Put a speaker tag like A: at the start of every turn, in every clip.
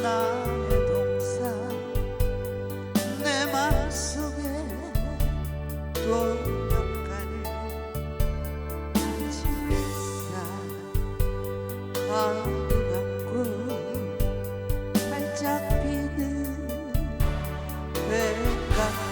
A: 나의 동상 내 맘속에 동역하는 집에서 가을 안고 활짝 피는 백합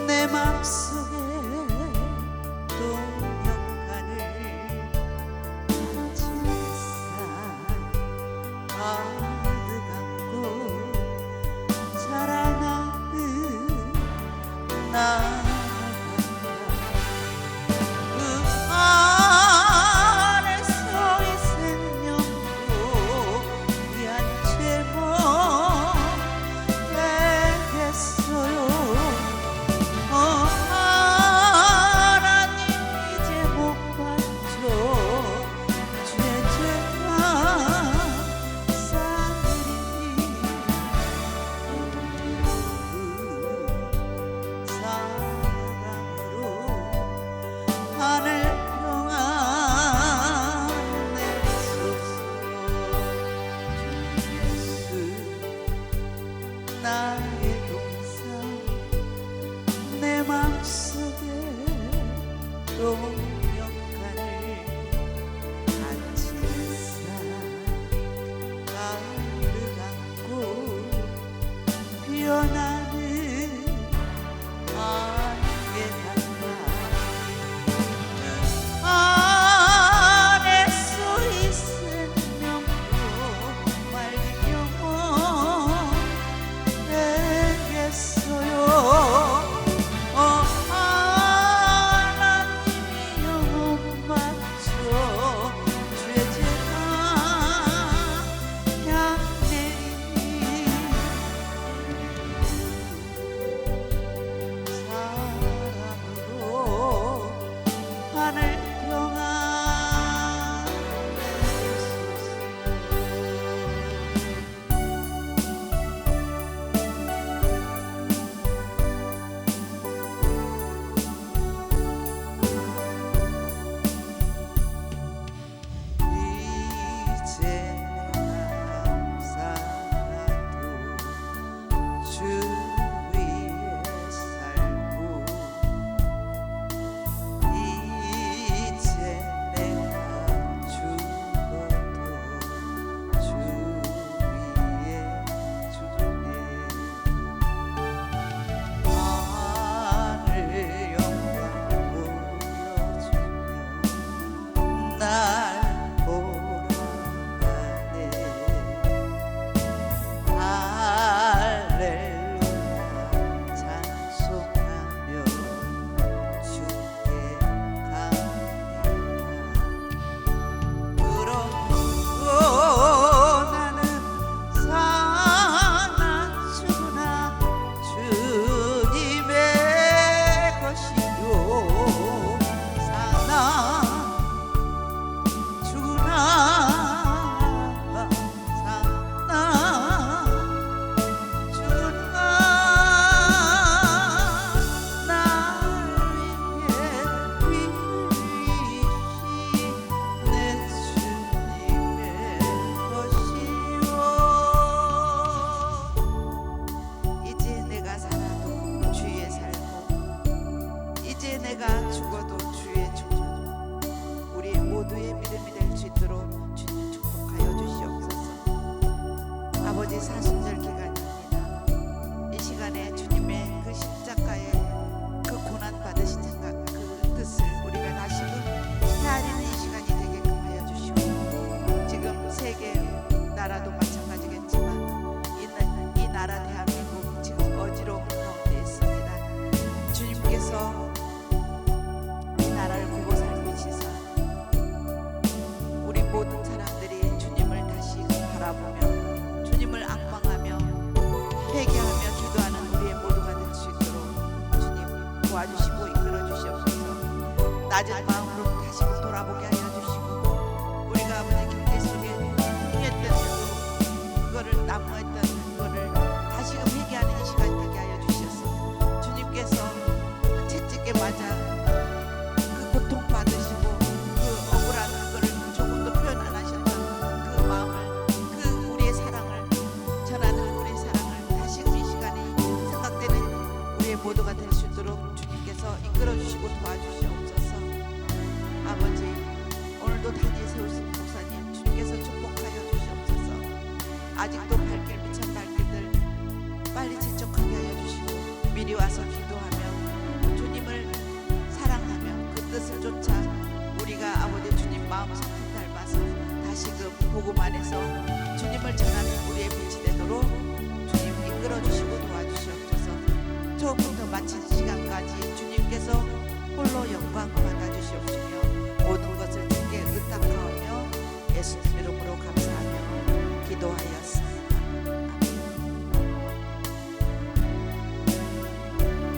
A: 내 맘속에 동역하는 집에서 가득 안고 자라나는 나 나의 동상 내 맘속에 동역하는 아침햇살 가득 안고 피어나는 안개 단마 안에 써 있은 명도 맑은 영혼 하나님이 영혼 맞춰 주의 제가 향내리 사랑으로 하늘 평안 내리소서. 날 보라네 할렐루야 찬송하며 주께 감사합니다. 그러므로 나는 사나 죽으나 주님의 것이요 사나 내가 죽어도 주의 축복 우리 모두의 믿음이 될 수 있도록 주님 축복하여 주시옵소서. 아버지 사순절 기간입니다. 이 시간에 주님의 그 십자가의 그 고난 받으신 생각 그 뜻을 우리가 다시금 헤아리는 이 시간이 되게끔 하여 주시고 지금 세계 나라도 마찬가지겠지만 이 나라 대한민국 낮은 마음으로 다시 돌아보게 하여 주시고 우리가 아버지 경계 속에 흥했던 그거를 난무했던 그거를 다시금 회개하는 이 시간이 되게 하여 주셔서 주님께서 그 채찍에 맞아 그 고통 받으시고 그 억울한 그거를 조금도 표현 안 하셨던 그 마음을 그 우리의 사랑을 전하는 우리의 사랑을 다시금 이 시간이 생각되는 우리의 모두가 될 수 있도록 주님께서 이끌어 주시고 도와주시옵소서. 아버지 오늘도 단위에 세우신 목사님 주님께서 축복하여 주시옵소서. 아직도 발길 미천 발길들 빨리 재촉하게 하여 주시고 미리 와서 기도하며 주님을 사랑하며 그 뜻을 쫓아 우리가 아버지 주님 마음 성품 닮아서 다시금 복음 안에서 주님을 전하는 우리의 빛이 되도록 주님 이끌어 주시고 도와주시옵소서. 처음부터 마치는 시간까지 주님께서 홀로 영광 받아주시옵시며 모든 것을 주께 의탁하오며 예수 이름으로 감사하며 기도하였습니다. 아멘.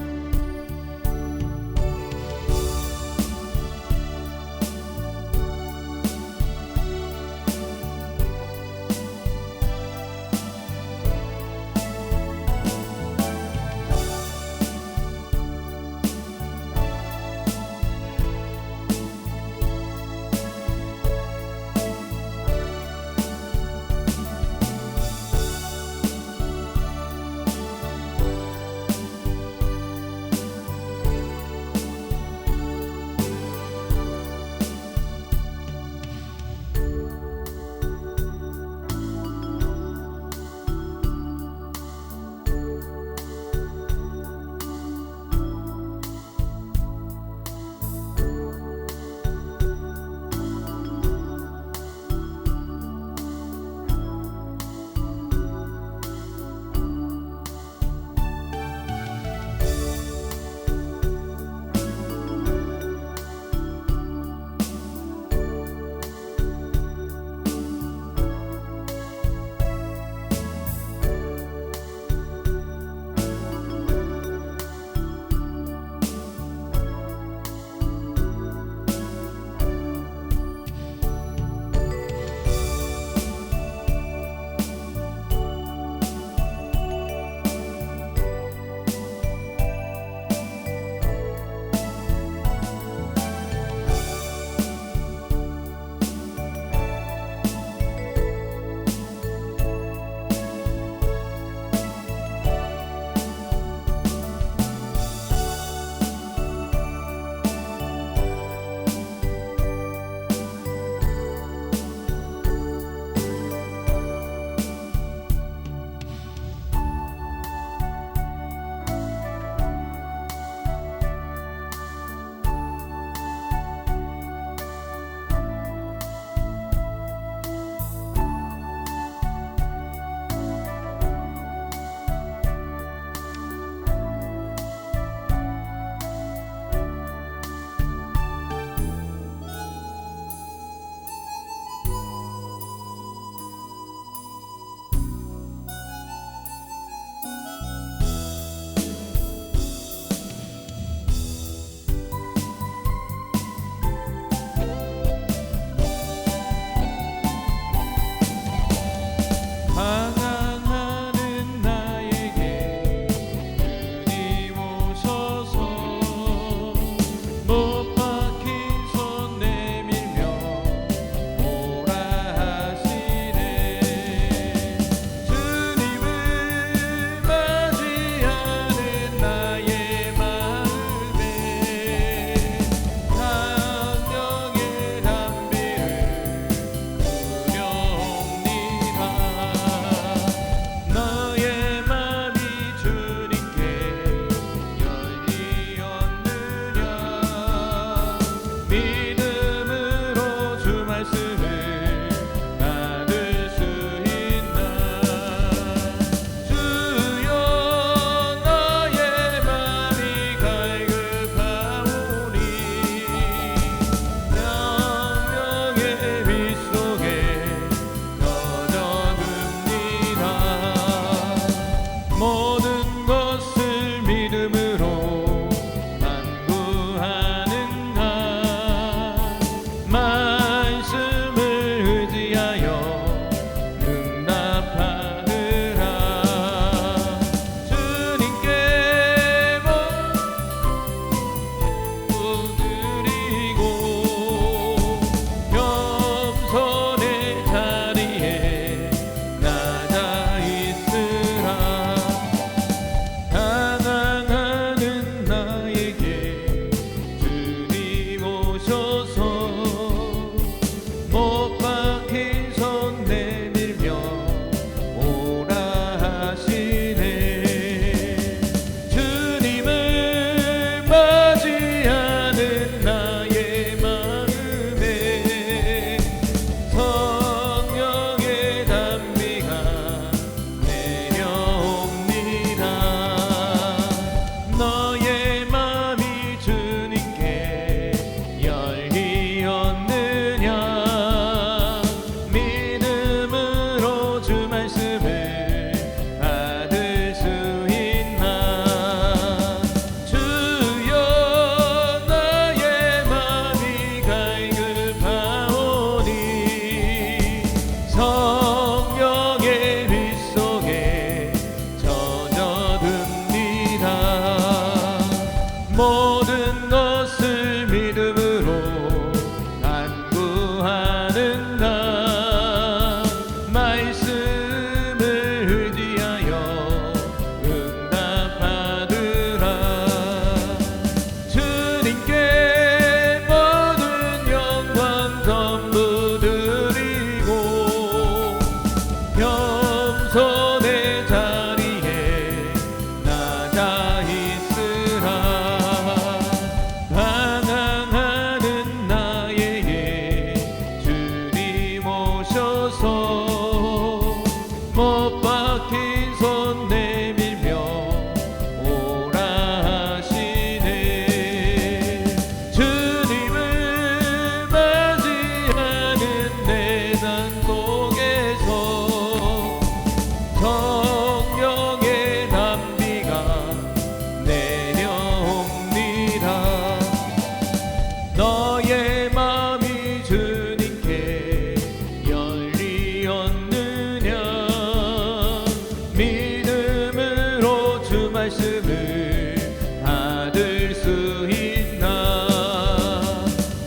B: 말씀을 받을 수 있나.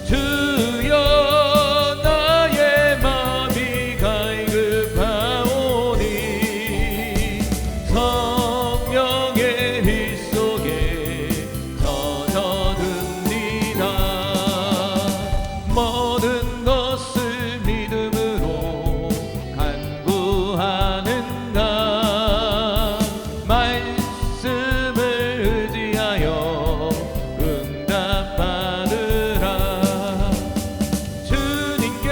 B: 주여 나의 마음이 갈급하오니 성령의 빛 속에 젖어듭니다. 모든 것을 믿음으로 간구하는가. 말씀을 의지하여 응답받으라. 주님께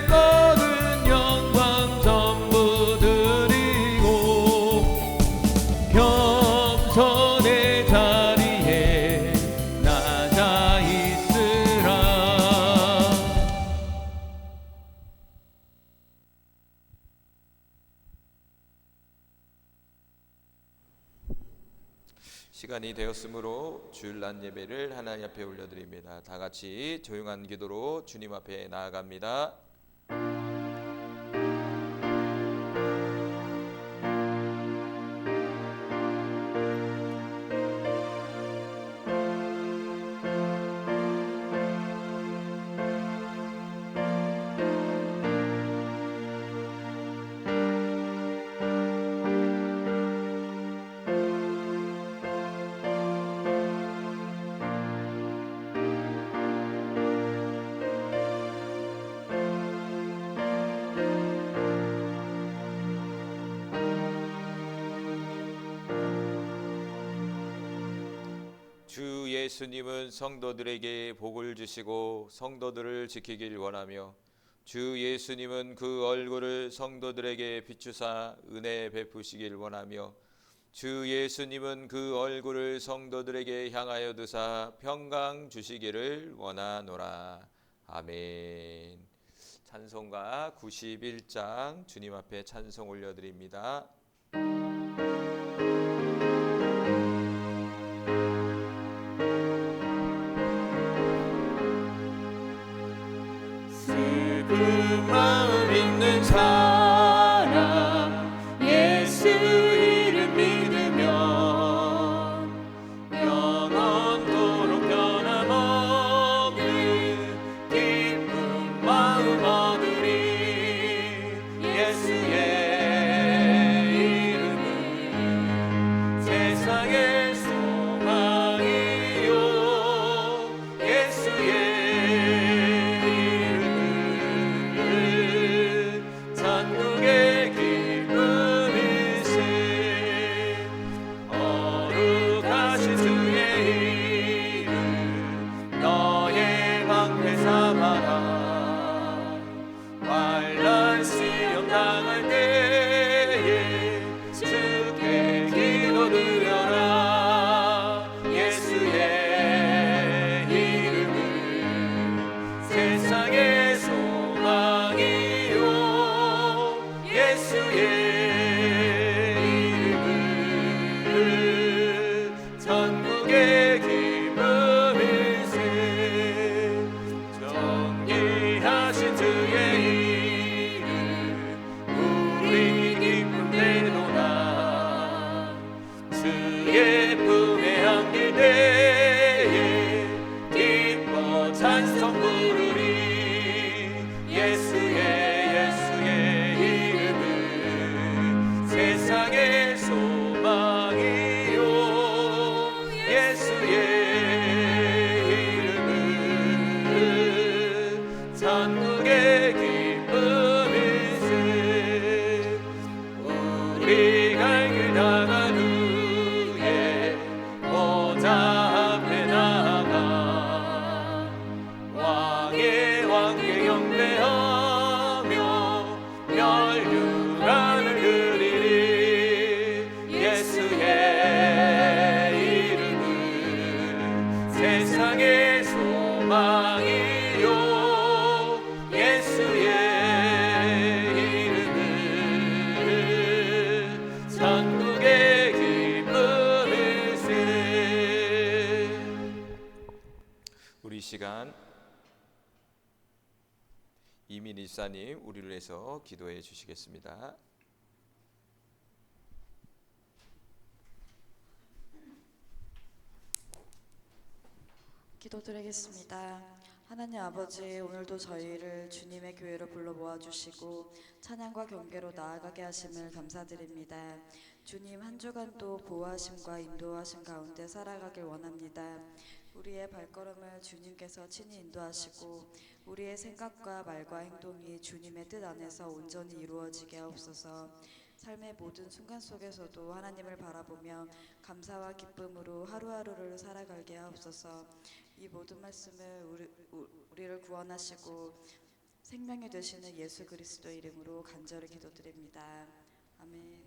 B: 모든 영광 전부 드리고 겸손의 자리에 낮아 있으라.
C: 시간이 되었으므로 주일날 예배를 하나님 앞에 올려드립니다. 다 같이 조용한 기도로 주님 앞에 나아갑니다. 주 예수님은 성도들에게 복을 주시고 성도들을 지키길 원하며 주 예수님은 그 얼굴을 성도들에게 비추사 은혜 베푸시길 원하며 주 예수님은 그 얼굴을 성도들에게 향하여 두사 평강 주시기를 원하노라. 아멘. 찬송가 91장 주님 앞에 찬송 올려드립니다. 슬픈 마음 있는 사람 예수 이름 믿으면 영원토록 변함없는 기쁜 마음 얻으리. 예수의 이름은 세상의 소망이요. 예수의 천국의 기쁨일세. 거룩하신 주의 이름 너의 방패 삼아라. 환난 시험 당할 때에 주께 기도드려라. 예수의 이름은 세상의 소망이요. 예수의 이름은 천국의 기쁨일세. 정의하신 주의 이름 우리 기쁨 되도다. 주의 품에 안길 때에 기뻐 찬송 부르리. 예수의 세상의 소망이요. 예수의 이름은 천국의 기쁨일세. 우리 갈 길 나간 후에 보좌 앞에 나아가 왕의 왕께 경배하며 멸류관을 드리리. 예수의 이름은 세상의 소망이요. 예수의 이름은 천국의 기쁨일세. 우리 시간 이민 이사님 우리를 위해서 기도해 주시겠습니다.
D: 기도드리겠습니다. 하나님 아버지, 오늘도 저희를 주님의 교회로 불러 모아주시고 찬양과 경배로 나아가게 하심을 감사드립니다. 주님, 한 주간도 보호하심과 인도하심 가운데 살아가길 원합니다. 우리의 발걸음을 주님께서 친히 인도하시고 우리의 생각과 말과 행동이 주님의 뜻 안에서 온전히 이루어지게 하옵소서. 삶의 모든 순간 속에서도 하나님을 바라보며 감사와 기쁨으로 하루하루를 살아가게 하옵소서. 이 모든 말씀을 우리를 구원하시고 생명이 되시는 예수 그리스도 이름으로 간절히 기도드립니다. 아멘.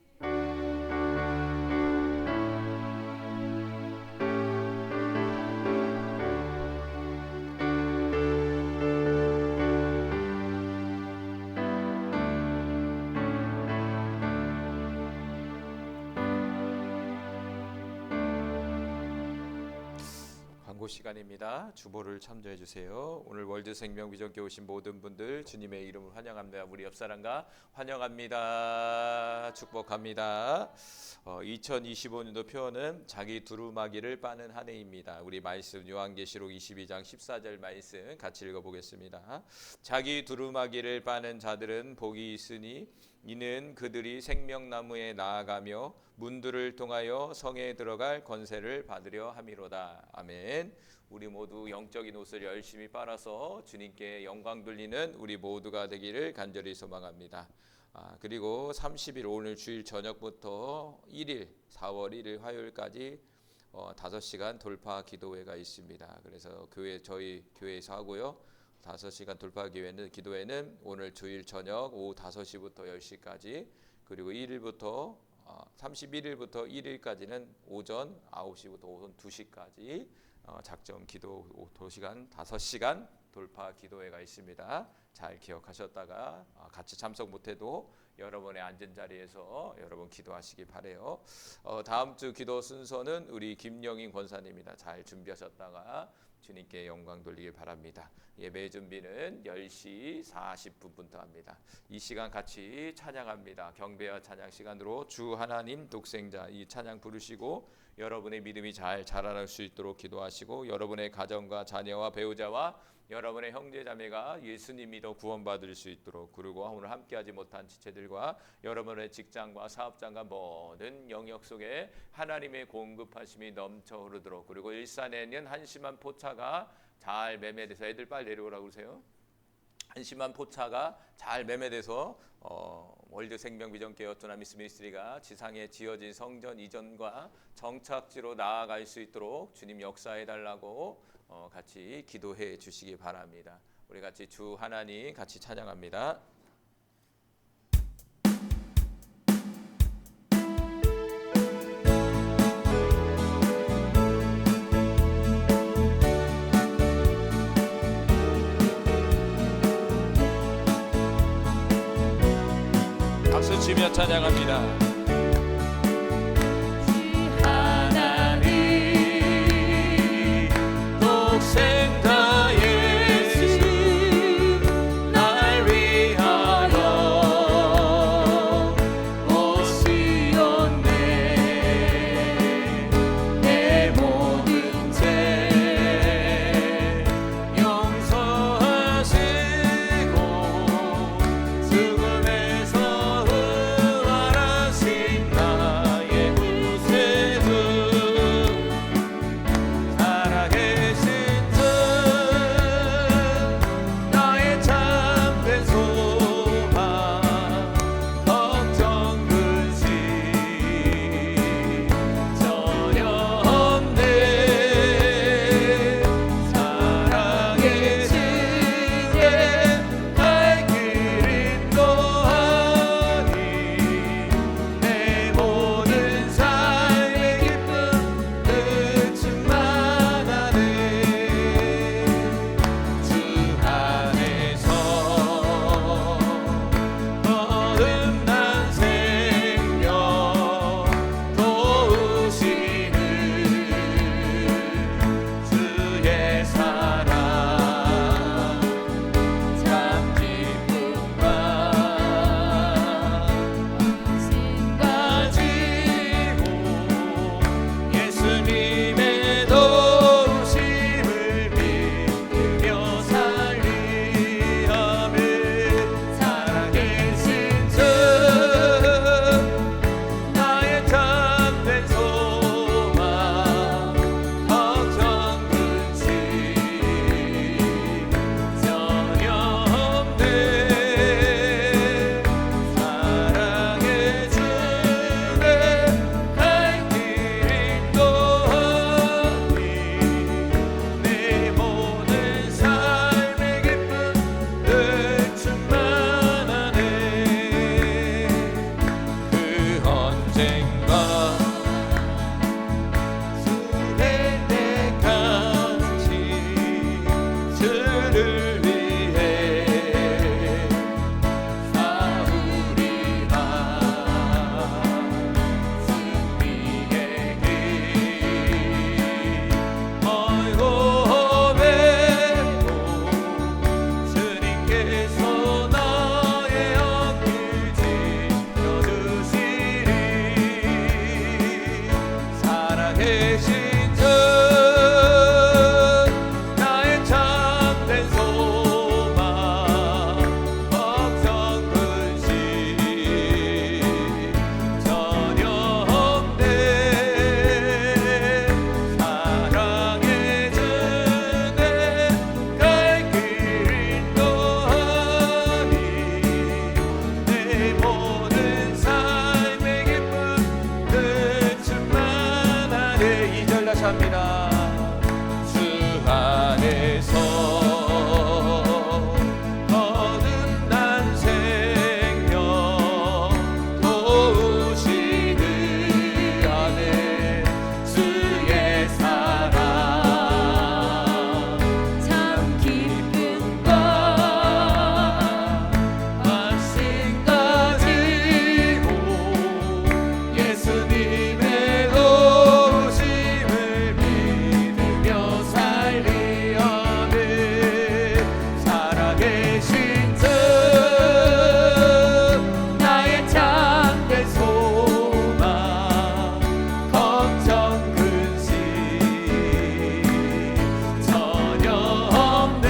C: 광고 시간입니다. 주보를 참조해 주세요. 오늘 월드 생명 비전교회 오신 모든 분들 주님의 이름으로 환영합니다. 우리 옆 사람과 환영합니다. 축복합니다. 2025년도 표어는 자기 두루마기를 빠는 한 해입니다. 우리 말씀 요한계시록 22장 14절 말씀 같이 읽어보겠습니다. 자기 두루마기를 빠는 자들은 복이 있으니 이는 그들이 생명나무에 나아가며 문들을 통하여 성에 들어갈 권세를 받으려 함이로다. 아멘. 우리 모두 영적인 옷을 열심히 빨아서 주님께 영광 돌리는 우리 모두가 되기를 간절히 소망합니다. 그리고 30일 오늘 주일 저녁부터 1일 4월 1일 화요일까지 5시간 돌파 기도회가 있습니다. 그래서 저희 교회에서 하고요. 5시간 돌파 기도회는 오늘 주일 저녁 오후 5시부터 10시까지, 그리고 31일부터 1일까지는 오전 9시부터 오전 2시까지 작정 기도 5시간 돌파 기도회가 있습니다. 잘 기억하셨다가 같이 참석 못해도 여러분의 앉은 자리에서 여러분 기도하시기 바래요. 다음 주 기도 순서는 우리 김영인 권사님입니다. 잘 준비하셨다가 주님께 영광 돌리길 바랍니다. 예배 준비는 10시 40분부터 합니다. 이 시간 같이 찬양합니다. 경배와 찬양 시간으로 주 하나님 독생자 이 찬양 부르시고 여러분의 믿음이 잘 자라날 수 있도록 기도하시고 여러분의 가정과 자녀와 배우자와 여러분의 형제 자매가 예수님 믿어 구원받을 수 있도록, 그리고 오늘 함께하지 못한 지체들과 여러분의 직장과 사업장과 모든 영역 속에 하나님의 공급하심이 넘쳐 흐르도록, 그리고 일산에는 한심한 포차가 잘 매매돼서 애들 빨리 내려오라고 그러세요. 한심한 포차가 잘 매매돼서 월드 생명 비전 교회 어토나미스 미니스트리가 지상에 지어진 성전 이전과 정착지로 나아갈 수 있도록 주님 역사해 달라고 같이 기도해 주시기 바랍니다. 우리 같이 주 하나님 같이 찬양합니다. 박수 치며 찬양합니다. 독생자 예수 날 위하여 오시었네. 내 모든 죄 용서하시고 죽음에서 부활하신
B: 평생과 주의 때까지 주를 위해 싸우리라. 승리의 길 어이고 외로 주님께서 나의 어깨 지켜주시리. 살아계신 주 나의 참된 소망 걱정 근심 전혀 없네. 사랑해 주네 갈 길 인도하니 내 모든 삶의 기쁨 끝줄만하네. 2절 다시 합니다. 주 안에서 거듭난 생명 도우시는 안에 주의 사랑 참 기쁨과 안심 가지고 예수님의 오심을 믿으며 살리어는 살아계신 주 나의 참된 소망 걱정 근심 전혀 없네.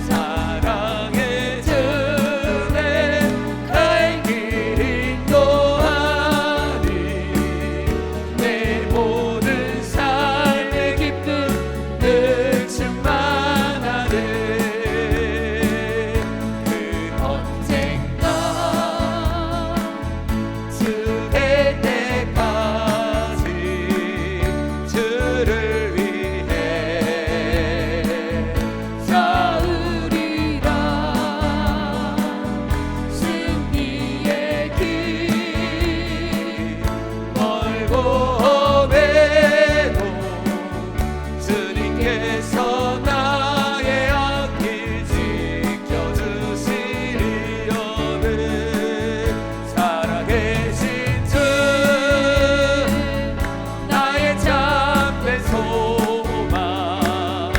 B: 사랑해 주네 갈 길 인도하니 내 모든 삶의 기쁨 늘 충만하네. 그 언젠가 주의 때까지 주를 위해 싸우리라. 승리의 길 멀고 험해도 주님께서 나의 앞길 지켜주시리어는 살아계신 주 나의 참된 소망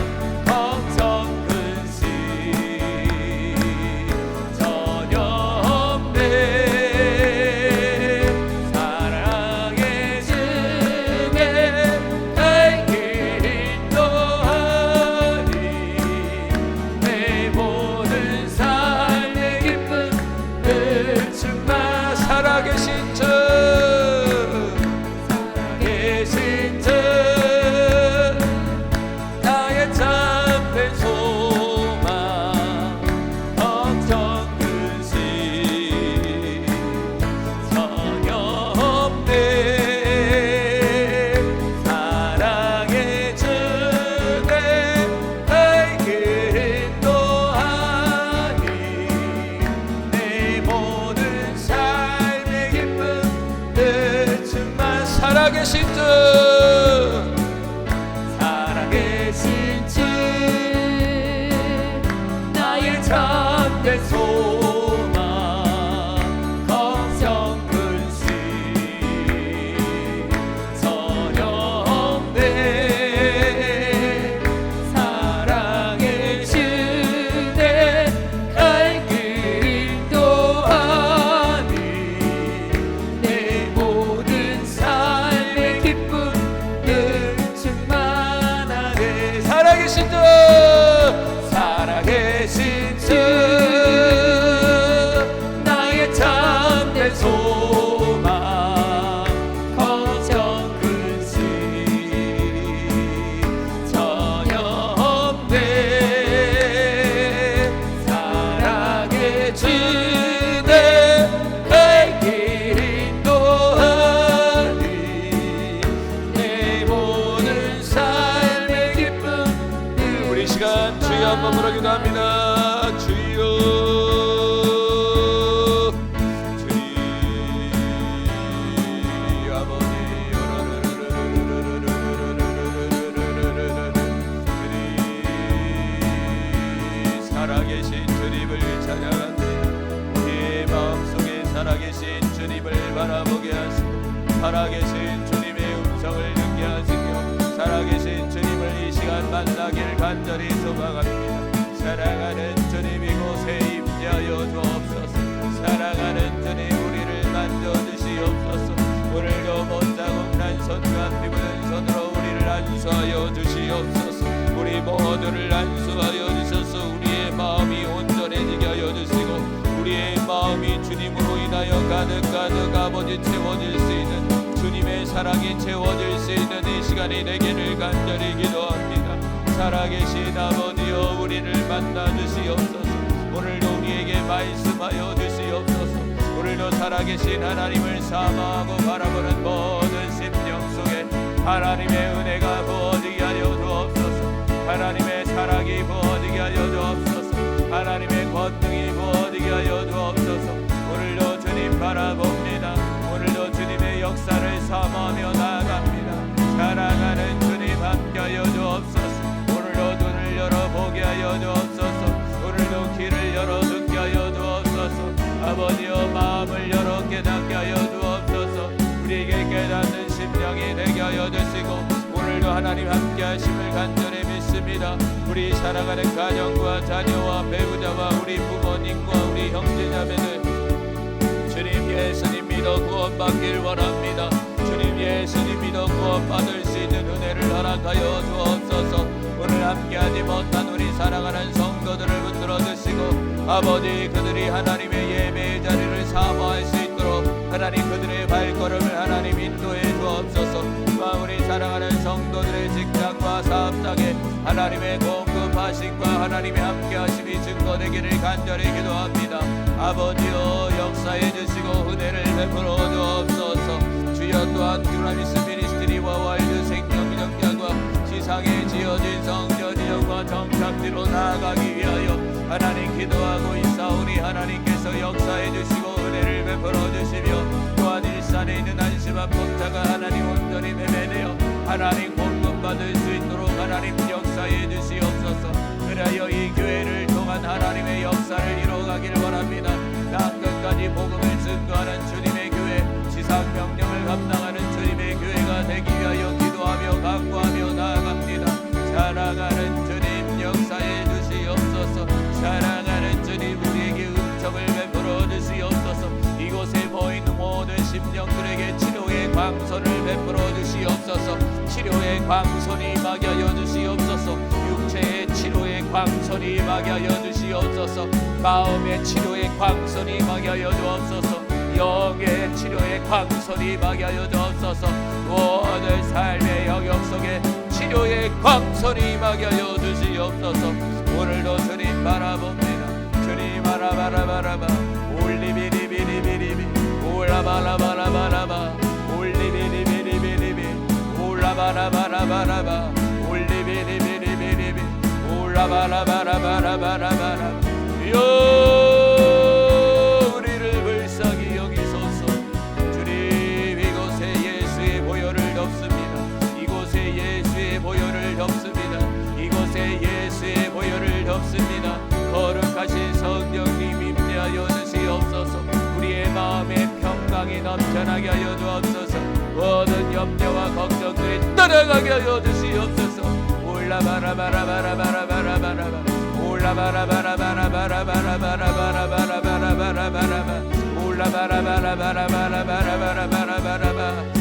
B: 걱정 근심 전혀 없네. 사랑해 주네 갈 길 인도하니 내 모든 삶의 기쁨 늘 충만. 살아계신 주 살아계신 주 나의 참된 소망 걱정 근심 전혀 없네. 사랑해 주네 갈 길 인도하니 내 모든 삶의 기쁨 늘 충만. 살아계신 주 살아계신 주 나의 참된 소망 걱정 근심 전혀 없네. 사랑해 주네 갈 길 인도하니 내 모든 삶의 기쁨 늘 충만하네. 살아계신 주 살아계신 주 나의 참된 소망 걱정 근심 전혀 없네. 사랑해 주네 갈 길 인도하니 내 모든 삶의 기쁨. 우리 시간 주여 한번 부르 기도합니다. 주여 주여
C: 살아계신 주님의 음성을 듣게 하시며 살아계신 주님을 이 시간 만나길 간절히 소망합니다. 사랑하는 주님, 이곳에 임재하여 주옵소서. 사랑하는 주님, 우리를 만져주시옵소서. 오늘도 못자국난 손과 피부는 손으로 우리를 안수하여 주시옵소서. 우리 모두를 안수하여 주셔서 우리의 마음이 온전해지게 하여 주시고 우리의 마음이 주님으로 인하여 가득 아버지 채워질 수 있는 주님의 사랑이 채워질 수 있는 이 시간이 되기를 간절히 기도합니다. 살아계신 아버지여, 우리를 만나 주시옵소서. 오늘도 우리에게 말씀하여 주시옵소서. 오늘도 살아계신 하나님을 사모하고 바라보는 모든 심령 속에 하나님의 은혜가 부어지게 하여 주옵소서. 하나님의 사랑이 부어지게 하여 주옵소서. 하나님의 권능이 부어지게 하여 주옵소서. 오늘도 주님 바라봅니다. 오늘도 주님의 역사를 사모하며 나아갑니다. 사랑하는 주님, 함께하여 주옵소서. 오늘도 눈을 열어보게 하여 주옵소서. 오늘도 귀를 열어 듣게 하여 주옵소서. 아버지여, 마음을 열어 깨닫게 하여 주옵소서. 우리에게 깨닫는 심령이 되게 하여 주시고 오늘도 하나님 함께 하심을 간절히 믿습니다. 우리 사랑하는 가정과 자녀와 배우자와 우리 부모님과 우리 형제자매들 주님 예수님 믿어 구원받길 원합니다. 주님 예수님 믿어 구원받을 수 있는 은혜를 허락하여 주옵소서. 오늘 함께하지 못한 우리 사랑하는 성도들을 붙들어 주시고 아버지, 그들이 하나님의 예배의 자리를 사모할 수 있도록 하나님 그들의 발걸음을 하나님 인도해 주옵소서. 우리 사랑하는 성도들의 직장과 사업장에 하나님의 공급하심과 하나님의 함께하심이 증거되기를 간절히 기도합니다. 아버지여, 역사해 주시고 은혜를 베풀어 주옵소서. 주여, 또한 듀나미스 미니스트리와 와일드 생명정장과 지상에 지어진 성전이정과 정착지로 나아가기 위하여 하나님 기도하고 있사오니 하나님께서 역사해 주시고 은혜를 베풀어 주시며 또한 일산에 있는 안심한 법자가 하나님 온전히 매매되어 하나님 공급받을 수 있도록 하나님 역사해 주시옵소서. 그리하여 이 교회를 통한 하나님의 역사를 이루어가길 원합니다. 땅끝까지 복음을 증거하는 주님의 교회, 지상 명령을 감당하는 주님의 교회가 되기 위하여 기도하며 간구하며 나아갑니다. 사랑하는 주님, 역사해 주시옵소서. 사랑하는 주님, 우리에게 음성을 베풀어 주시옵소서. 이곳에 모이는 모든 심령들에게 치료의 광선을 베풀어 주시옵소서. 치료의 광선이 임하게 하여 주시옵소서. 육체의 치료의 광선이 임하게 하여 주시옵소서. 마음의 치료의 광선이 임하게 하여 주옵소서. 영의 치료의 광선이 임하게 하여 주옵소서. 모든 삶의 영역 속에 치료의 광선이 임하게 하여 주시옵소서. 오늘도 주님 바라봅니다. 주님 바라바라바라바 올리비리비리비리비 올라바라바라바라바 올리비리비리비리비 올라바라바라바라바 올리비리비리비리비 올라바라바라바라바라바라 우리를 불쌍히 여기소서. 주님, 이곳에 예수의 보혈을 덮습니다. 이곳에 예수의 보혈을 덮습니다. 이곳에 예수의 보혈을 덮습니다. 거룩하신 성령님 임재하여 주시옵소서. 우리의 마음에 평강이 넘쳐나게 하여 주옵소서. 모든 염려와 걱정들이 떠나가게 하여 주시옵소서. 올라바라바라바라바라바라바라바 올라바라바라바라바라바라바라바라바라바라바라바라바 올라바라바라바라바라바라바라바라바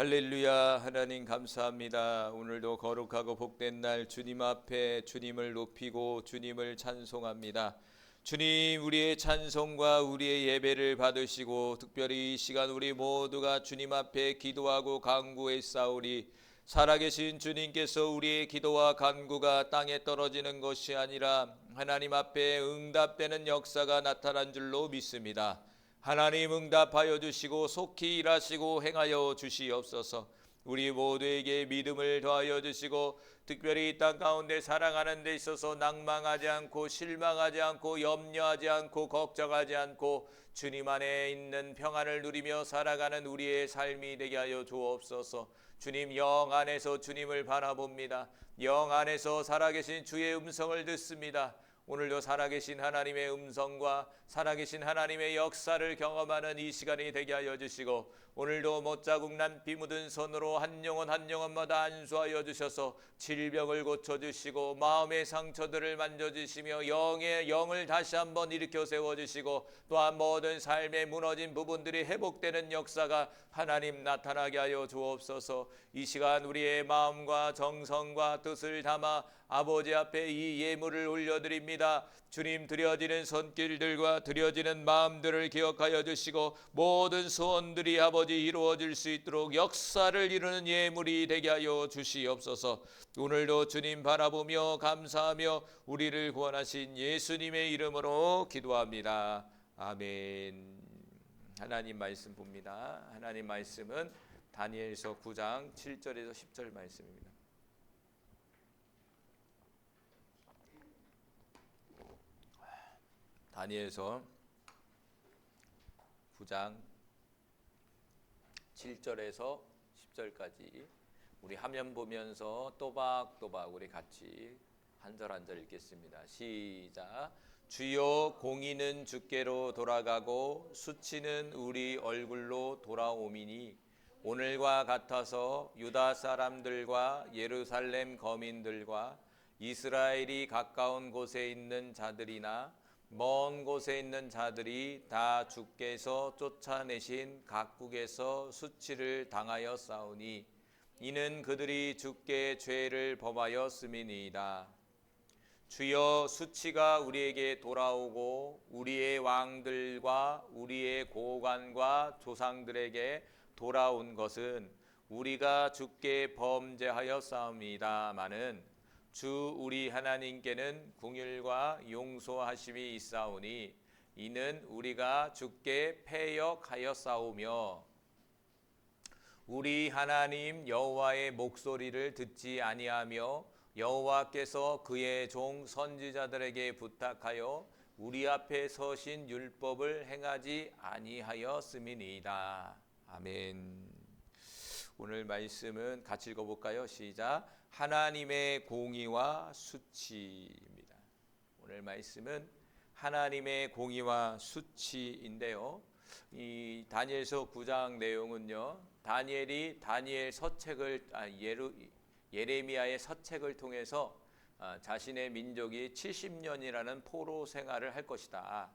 C: 할렐루야. 하나님 감사합니다. 오늘도 거룩하고 복된 날 주님 앞에 주님을 높이고 주님을 찬송합니다. 주님, 우리의 찬송과 우리의 예배를 받으시고 특별히 이 시간 우리 모두가 주님 앞에 기도하고 간구했사오니 살아계신 주님께서 우리의 기도와 간구가 땅에 떨어지는 것이 아니라 하나님 앞에 응답되는 역사가 나타난 줄로 믿습니다. 하나님 응답하여 주시고 속히 일하시고 행하여 주시옵소서. 우리 모두에게 믿음을 더하여 주시고 특별히 이 땅 가운데 살아가는 데 있어서 낭망하지 않고 실망하지 않고 염려하지 않고 걱정하지 않고 주님 안에 있는 평안을 누리며 살아가는 우리의 삶이 되게 하여 주옵소서. 주님, 영 안에서 주님을 바라봅니다. 영 안에서 살아계신 주의 음성을 듣습니다. 오늘도 살아계신 하나님의 음성과 살아계신 하나님의 역사를 경험하는 이 시간이 되게 하여 주시고 오늘도 못자국 난 피 묻은 손으로 한 영혼 한 영혼마다 안수하여 주셔서 질병을 고쳐주시고 마음의 상처들을 만져주시며 영을 다시 한번 일으켜 세워주시고 또한 모든 삶의 무너진 부분들이 회복되는 역사가 하나님 나타나게 하여 주옵소서. 이 시간 우리의 마음과 정성과 뜻을 담아 아버지 앞에 이 예물을 올려드립니다. 주님, 드려지는 손길들과 드려지는 마음들을 기억하여 주시고 모든 소원들이 아버지 이루어질 수 있도록 역사를 이루는 예물이 되게 하여 주시옵소서. 오늘도 주님 바라보며 감사하며 우리를 구원하신 예수님의 이름으로 기도합니다. 아멘. 하나님 말씀 봅니다. 하나님 말씀은 다니엘서 9장 7절에서 10절 말씀입니다. 다니엘서 9장 7절에서 10절까지 우리 화면 보면서 또박또박 우리 같이 한 절 한 절 읽겠습니다. 시작. 주여, 공의는 주께로 돌아가고 수치는 우리 얼굴로 돌아오미니 오늘과 같아서 유다 사람들과 예루살렘 거민들과 이스라엘이 가까운 곳에 있는 자들이나 먼 곳에 있는 자들이 다 주께서 쫓아내신 각국에서 수치를 당하여 싸우니 이는 그들이 주께 죄를 범하였음이니이다. 주여, 수치가 우리에게 돌아오고 우리의 왕들과 우리의 고관과 조상들에게 돌아온 것은 우리가 주께 범죄하였사옵니다마는 주 우리 하나님께는 긍휼과 용서하심이 있사오니 이는 우리가 주께 패역하였사오며 우리 하나님 여호와의 목소리를 듣지 아니하며 여호와께서 그의 종 선지자들에게 부탁하여 우리 앞에 서신 율법을 행하지 아니하였음이니이다. 아멘. 오늘 말씀은 같이 읽어볼까요? 시작. 하나님의 공의와 수치입니다. 오늘 말씀은 하나님의 공의와 수치인데요. 이 다니엘서 9장 내용은요, 다니엘이 다니엘 서책을 예레미야의 서책을 통해서 자신의 민족이 70년이라는 포로 생활을 할 것이다.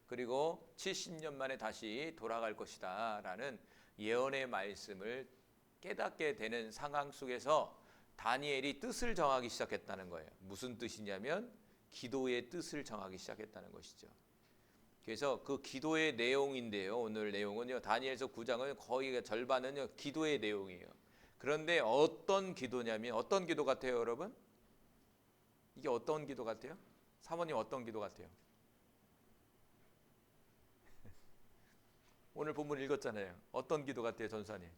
C: 그리고 70년 만에 다시 돌아갈 것이다 라는 예언의 말씀을 깨닫게 되는 상황 속에서 다니엘이 뜻을 정하기 시작했다는 거예요. 무슨 뜻이냐면 기도의 뜻을 정하기 시작했다는 것이죠. 그래서 그 기도의 내용인데요. 오늘 내용은요, 다니엘서 9장은 거의 절반은요 기도의 내용이에요. 그런데 어떤 기도냐면 어떤 기도 같아요, 여러분? 이게 어떤 기도 같아요? 사모님 어떤 기도 같아요? 오늘 본문 읽었잖아요. 어떤 기도 같아요, 전사님?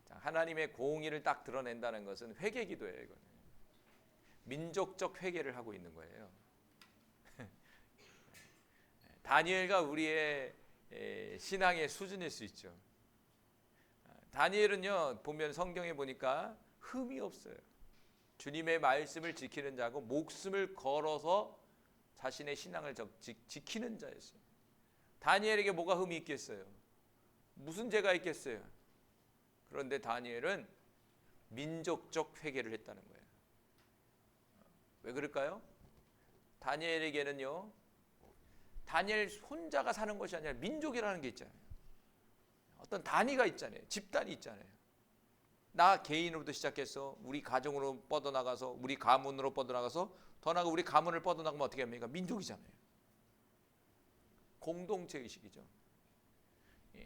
C: 하나님의 공의를 딱 드러낸다는 것은 회개 기도예요. 이거는 민족적 회개를 하고 있는 거예요. 다니엘과 우리의 신앙의 수준일 수 있죠. 다니엘은요, 보면 성경에 보니까 흠이 없어요. 주님의 말씀을 지키는 자고 목숨을 걸어서 자신의 신앙을 지키는 자였어요. 다니엘에게 뭐가 흠이 있겠어요? 무슨 죄가 있겠어요? 그런데 다니엘은 민족적 회개를 했다는 거예요. 왜 그럴까요? 다니엘에게는요, 다니엘 혼자가 사는 것이 아니라 민족이라는 게 있잖아요. 어떤 단위가 있잖아요. 집단이 있잖아요. 나 개인으로부터 시작해서 우리 가정으로 뻗어나가서 우리 가문으로 뻗어나가서 더 나아가 우리 가문을 뻗어나가면 어떻게 합니까? 민족이잖아요. 공동체 의식이죠.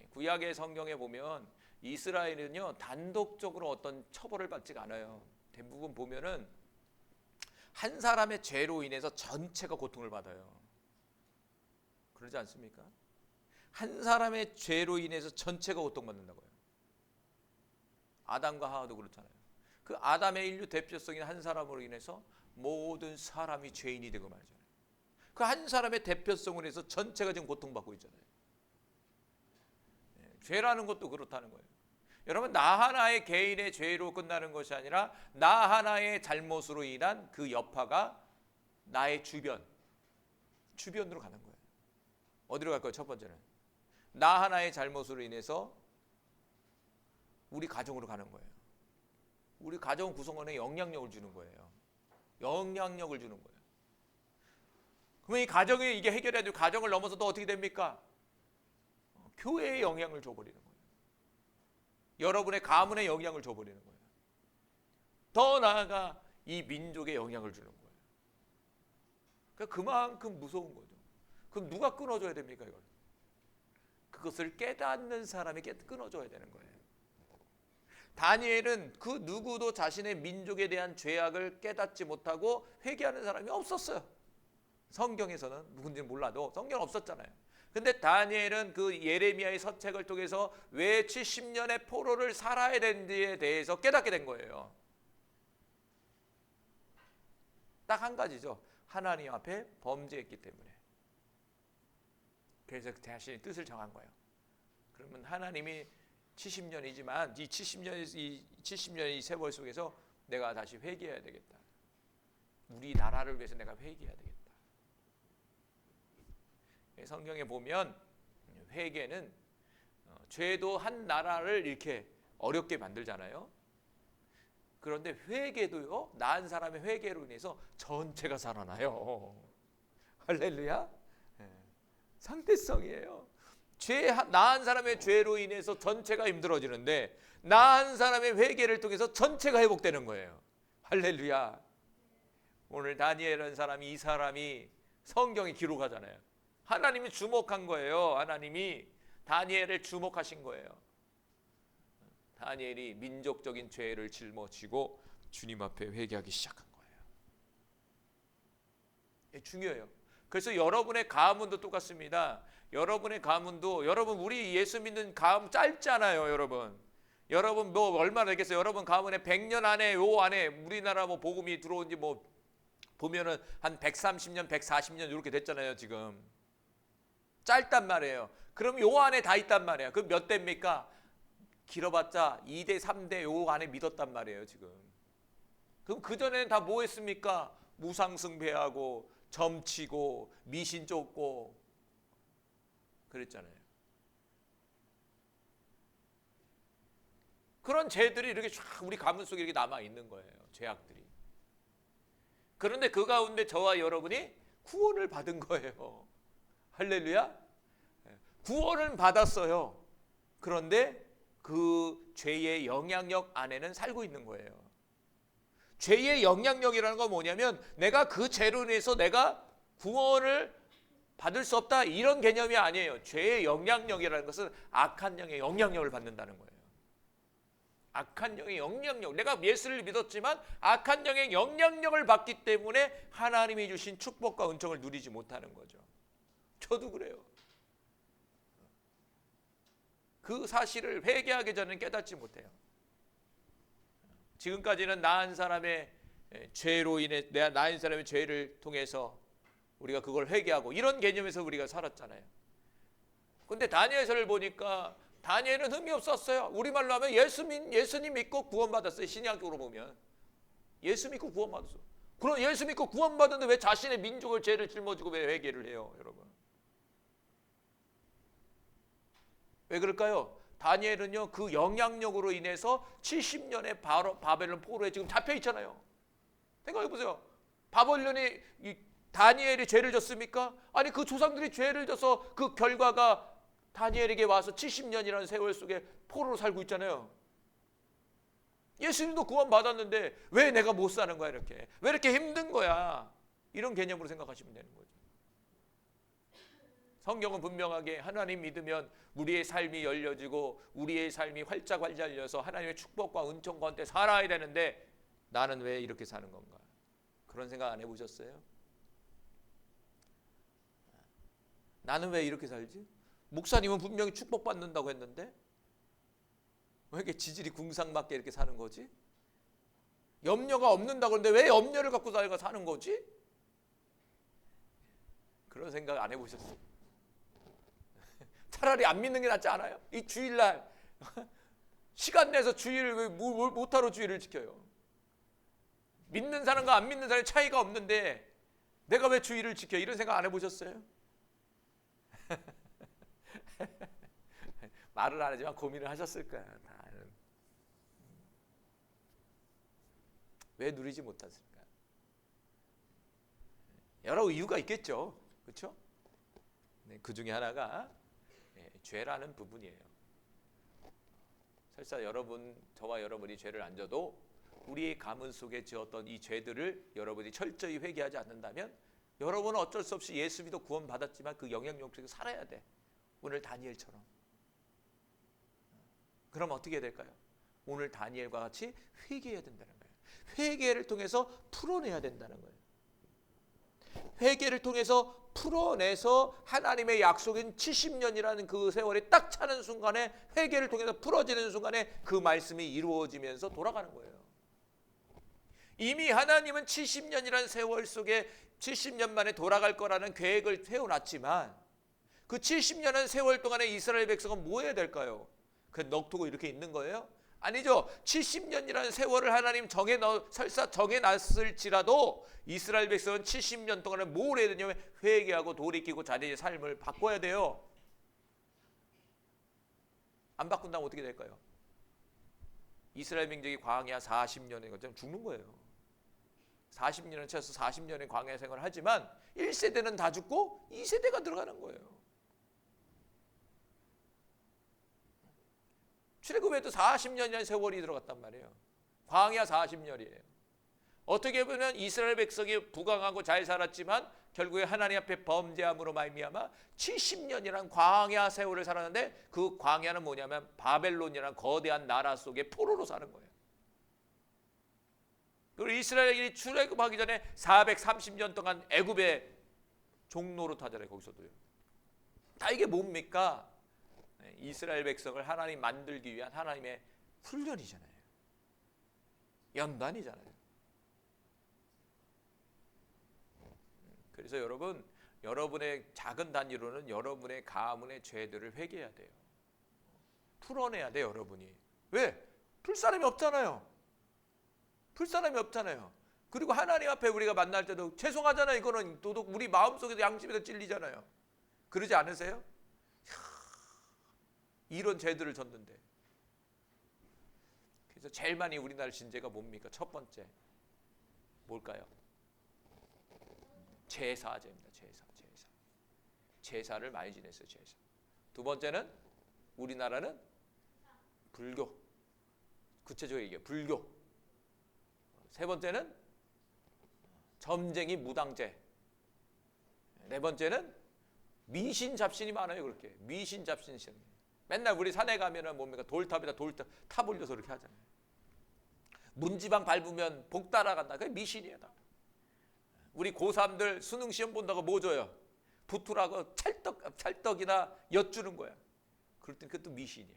C: 구약의 성경에 보면 이스라엘은요, 단독적으로 어떤 처벌을 받지가 않아요. 대부분 보면은 한 사람의 죄로 인해서 전체가 고통을 받아요. 그러지 않습니까? 한 사람의 죄로 인해서 전체가 고통받는다고요. 아담과 하와도 그렇잖아요. 그 아담의 인류 대표성인 한 사람으로 인해서 모든 사람이 죄인이 되고 말이잖아요. 그 한 사람의 대표성으로 해서 전체가 지금 고통받고 있잖아요. 죄라는 것도 그렇다는 거예요. 여러분, 나 하나의 개인의 죄로 끝나는 것이 아니라 나 하나의 잘못으로 인한 그 여파가 나의 주변으로 가는 거예요. 어디로 갈까요? 첫 번째는 나 하나의 잘못으로 인해서 우리 가정으로 가는 거예요. 우리 가정 구성원에 영향력을 주는 거예요. 영향력을 주는 거예요. 그러면 이 가정이 이게 해결해야 되고 가정을 넘어서 또 어떻게 됩니까? 교회에 영향을 줘버리는 거예요. 여러분의 가문에 영향을 줘버리는 거예요. 더 나아가 이 민족에 영향을 주는 거예요. 그러니까 그만큼 무서운 거죠. 그럼 누가 끊어줘야 됩니까, 이걸? 그것을 깨닫는 사람이 끊어줘야 되는 거예요. 다니엘은 그 누구도 자신의 민족에 대한 죄악을 깨닫지 못하고 회개하는 사람이 없었어요. 성경에서는 누군지 몰라도 성경 없었잖아요. 근데 다니엘은 그 예레미야의 서책을 통해서 왜 70년의 포로를 살아야 되는지에 대해서 깨닫게 된 거예요. 딱 한 가지죠. 하나님 앞에 범죄했기 때문에. 그래서 자신의 뜻을 정한 거예요. 그러면 하나님이 70년이지만 이 70년의 세월 속에서 내가 다시 회개해야 되겠다. 우리 나라를 위해서 내가 회개해야 되겠다. 성경에 보면 회개는 죄도 한 나라를 이렇게 어렵게 만들잖아요. 그런데 회개도요, 나은 사람의 회개로 인해서 전체가 살아나요. 할렐루야. 상대성이에요. 나은 사람의 죄로 인해서 전체가 힘들어지는데 나은 사람의 회개를 통해서 전체가 회복되는 거예요. 할렐루야. 오늘 다니엘이라는 사람이, 이 사람이 성경에 기록하잖아요. 하나님이 주목한 거예요. 하나님이 다니엘을 주목하신 거예요. 다니엘이 민족적인 죄를 짊어지고 주님 앞에 회개하기 시작한 거예요. 중요해요. 그래서 여러분의 가문도 똑같습니다. 여러분의 가문도, 여러분 우리 예수 믿는 가문 짧잖아요. 여러분 뭐 얼마나 되겠어요? 여러분 가문에 100년 안에, 요 안에 우리나라 뭐 복음이 들어온 지 뭐 보면은 한 130년 140년 이렇게 됐잖아요. 지금 짧단 말이에요. 그럼 요 안에 다 있단 말이에요. 그럼 몇 대입니까? 길어봤자 2대 3대 요 안에 믿었단 말이에요. 지금. 그럼 그전에는 다 뭐 했습니까? 무상숭배하고 점치고 미신 쫓고 그랬잖아요. 그런 죄들이 이렇게 쫙 우리 가문 속에 이렇게 남아 있는 거예요. 죄악들이. 그런데 그 가운데 저와 여러분이 구원을 받은 거예요. 할렐루야. 구원을 받았어요. 그런데 그 죄의 영향력 안에는 살고 있는 거예요. 죄의 영향력이라는 건 뭐냐면 내가 그 죄로 인해서 내가 구원을 받을 수 없다, 이런 개념이 아니에요. 죄의 영향력이라는 것은 악한 영의 영향력을 받는다는 거예요. 악한 영의 영향력. 내가 예수를 믿었지만 악한 영의 영향력을 받기 때문에 하나님이 주신 축복과 은총을 누리지 못하는 거죠. 저도 그래요. 그 사실을 회개하기 전에는 깨닫지 못해요. 지금까지는 나은 사람의 죄로 인해, 나은 사람의 죄를 통해서 우리가 그걸 회개하고 이런 개념에서 우리가 살았잖아요. 근데 다니엘서를 보니까 다니엘은 흠이 없었어요. 우리말로 하면 예수님 믿고 구원받았어요. 신약적으로 보면 예수 믿고 구원받았어. 그럼 예수 믿고 구원받았는데 왜 자신의 민족을 죄를 짊어지고 왜 회개를 해요, 여러분? 왜 그럴까요? 다니엘은요, 그 영향력으로 인해서 70년의 바벨론 포로에 지금 잡혀 있잖아요. 생각해 보세요. 바벨론이 다니엘이 죄를 졌습니까? 아니 그 조상들이 죄를 져서 그 결과가 다니엘에게 와서 70년이라는 세월 속에 포로로 살고 있잖아요. 예수님도 구원 받았는데 왜 내가 못 사는 거야 이렇게? 왜 이렇게 힘든 거야? 이런 개념으로 생각하시면 되는 거죠. 성경은 분명하게 하나님 믿으면 우리의 삶이 열려지고 우리의 삶이 활짝 열려서 하나님의 축복과 은총 가운데 살아야 되는데 나는 왜 이렇게 사는 건가? 그런 생각 안 해보셨어요? 나는 왜 이렇게 살지? 목사님은 분명히 축복받는다고 했는데 왜 이렇게 지질이 궁상맞게 이렇게 사는 거지? 염려가 없는다고 그러는데 왜 염려를 갖고 사는 거지? 그런 생각 안 해보셨어요? 차라리 안 믿는 게 낫지 않아요? 이 주일날 시간 내서 주일을 왜 못하러 주일을 지켜요? 믿는 사람과 안 믿는 사람의 차이가 없는데 내가 왜 주일을 지켜? 이런 생각 안 해보셨어요? 말을 안 하지만 고민을 하셨을 거야. 왜 누리지 못했을까? 여러 이유가 있겠죠. 그렇죠? 네, 그 중에 하나가 죄라는 부분이에요. 설사 저와 여러분이 죄를 안 져도 우리의 가문 속에 지었던 이 죄들을 여러분이 철저히 회개하지 않는다면 여러분은 어쩔 수 없이 예수 믿어 구원 받았지만 그 영향력 속에 살아야 돼. 오늘 다니엘처럼. 그럼 어떻게 해야 될까요? 오늘 다니엘과 같이 회개해야 된다는 거예요. 회개를 통해서 풀어내야 된다는 거예요. 회개를 통해서 풀어내서 하나님의 약속인 70년이라는 그 세월이 딱 차는 순간에 회개를 통해서 풀어지는 순간에 그 말씀이 이루어지면서 돌아가는 거예요. 이미 하나님은 70년이라는 세월 속에 70년 만에 돌아갈 거라는 계획을 세워놨지만 그 70년의 세월 동안에 이스라엘 백성은 뭐 해야 될까요? 그 넋두고 이렇게 있는 거예요? 아니죠. 70년이라는 세월을 하나님 설사 정해놨을지라도 이스라엘 백성은 70년 동안에 뭘 해야 되냐면 회개하고 돌이키고 자기의 삶을 바꿔야 돼요. 안 바꾼다면 어떻게 될까요? 이스라엘 민족이 광야 40년인 것처럼 죽는 거예요. 40년을 채워서 40년의 광야 생활을 하지만 1세대는 다 죽고 2세대가 들어가는 거예요. 출애굽에도 40년이라는 세월이 들어갔단 말이에요. 광야 40년이에요. 어떻게 보면 이스라엘 백성이 부강하고 잘 살았지만 결국에 하나님 앞에 범죄함으로 말미암아 70년이라는 광야 세월을 살았는데 그 광야는 뭐냐면 바벨론이라는 거대한 나라 속에 포로로 사는 거예요. 그리고 이스라엘이 출애굽하기 전에 430년 동안 애굽의 종로로 타잖아요. 거기서도요. 다 이게 뭡니까? 이스라엘 백성을 하나님 만들기 위한 하나님의 훈련이잖아요. 연단이잖아요. 그래서 여러분의 작은 단위로는 여러분의 가문의 죄들을 회개해야 돼요. 풀어내야 돼요, 여러분이. 왜? 풀 사람이 없잖아요. 풀 사람이 없잖아요. 그리고 하나님 앞에 우리가 만날 때도 죄송하잖아요. 이거는 도둑 우리 마음속에서 양심에서 찔리잖아요. 그러지 않으세요? 이런 죄들을 졌는데. 그래서 제일 많이 우리나라 진죄가 뭡니까? 첫 번째 뭘까요? 제사제입니다. 제사를 많이 지냈어요. 제사. 두 번째는 우리나라는 불교. 구체적으로 얘기해요. 불교. 세 번째는 점쟁이 무당제. 네 번째는 미신 잡신이 많아요. 그렇게 미신 잡신. 맨날 우리 산에 가면은 뭡니까? 돌탑에다 돌탑 탑 올려서 그렇게 하잖아요. 문지방 밟으면 복 따라간다. 그게 미신이에요. 다. 우리 고3들 수능 시험 본다고 뭐 줘요? 부투라고 찰떡이나 엿 주는 거야. 그럴 땐 그것도 미신이야.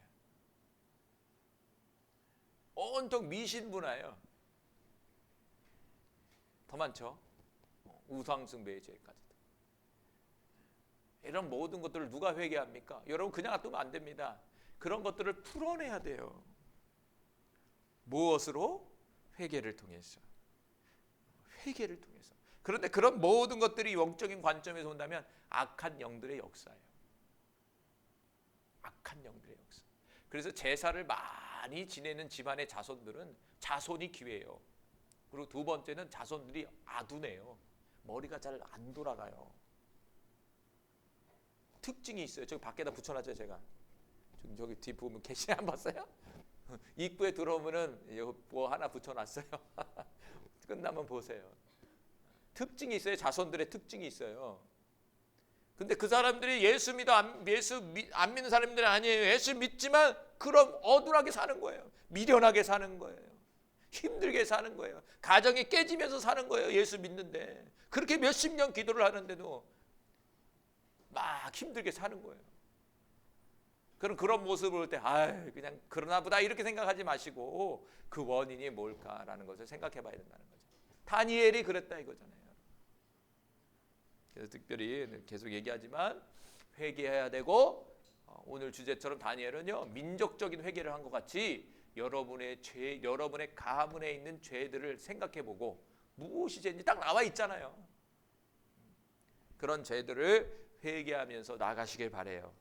C: 온통 미신 문화예요. 더 많죠. 우상숭배의 죄까지. 이런 모든 것들을 누가 회개합니까? 여러분 그냥 놔두면 안 됩니다. 그런 것들을 풀어내야 돼요. 무엇으로? 회개를 통해서. 회개를 통해서. 그런데 그런 모든 것들이 영적인 관점에서 본다면 악한 영들의 역사예요. 악한 영들의 역사. 그래서 제사를 많이 지내는 집안의 자손들은 자손이 기회예요. 그리고 두 번째는 자손들이 아둔해요. 머리가 잘 안 돌아가요. 특징이 있어요. 저기 밖에다 붙여놨죠, 제가. 저기 뒷부분 게시에 안 봤어요? 입구에 들어오면은 뭐 하나 붙여놨어요. 끝나면 보세요. 특징이 있어요. 자손들의 특징이 있어요. 근데 그 사람들이 예수 안 믿는 사람들이 아니에요. 예수 믿지만 그럼 어두하게 사는 거예요. 미련하게 사는 거예요. 힘들게 사는 거예요. 가정이 깨지면서 사는 거예요. 예수 믿는데. 그렇게 몇십 년 기도를 하는데도 막 힘들게 사는 거예요. 그런 모습을 볼 때 그냥 그러나 보다 이렇게 생각하지 마시고 그 원인이 뭘까라는 것을 생각해 봐야 된다는 거죠. 다니엘이 그랬다 이거잖아요. 그래서 특별히 계속 얘기하지만 회개해야 되고, 오늘 주제처럼 다니엘은요 민족적인 회개를 한 것 같이 여러분의 가문에 있는 죄들을 생각해 보고 무엇이 죄인지 딱 나와 있잖아요. 그런 죄들을 회개하면서 나가시길 바래요.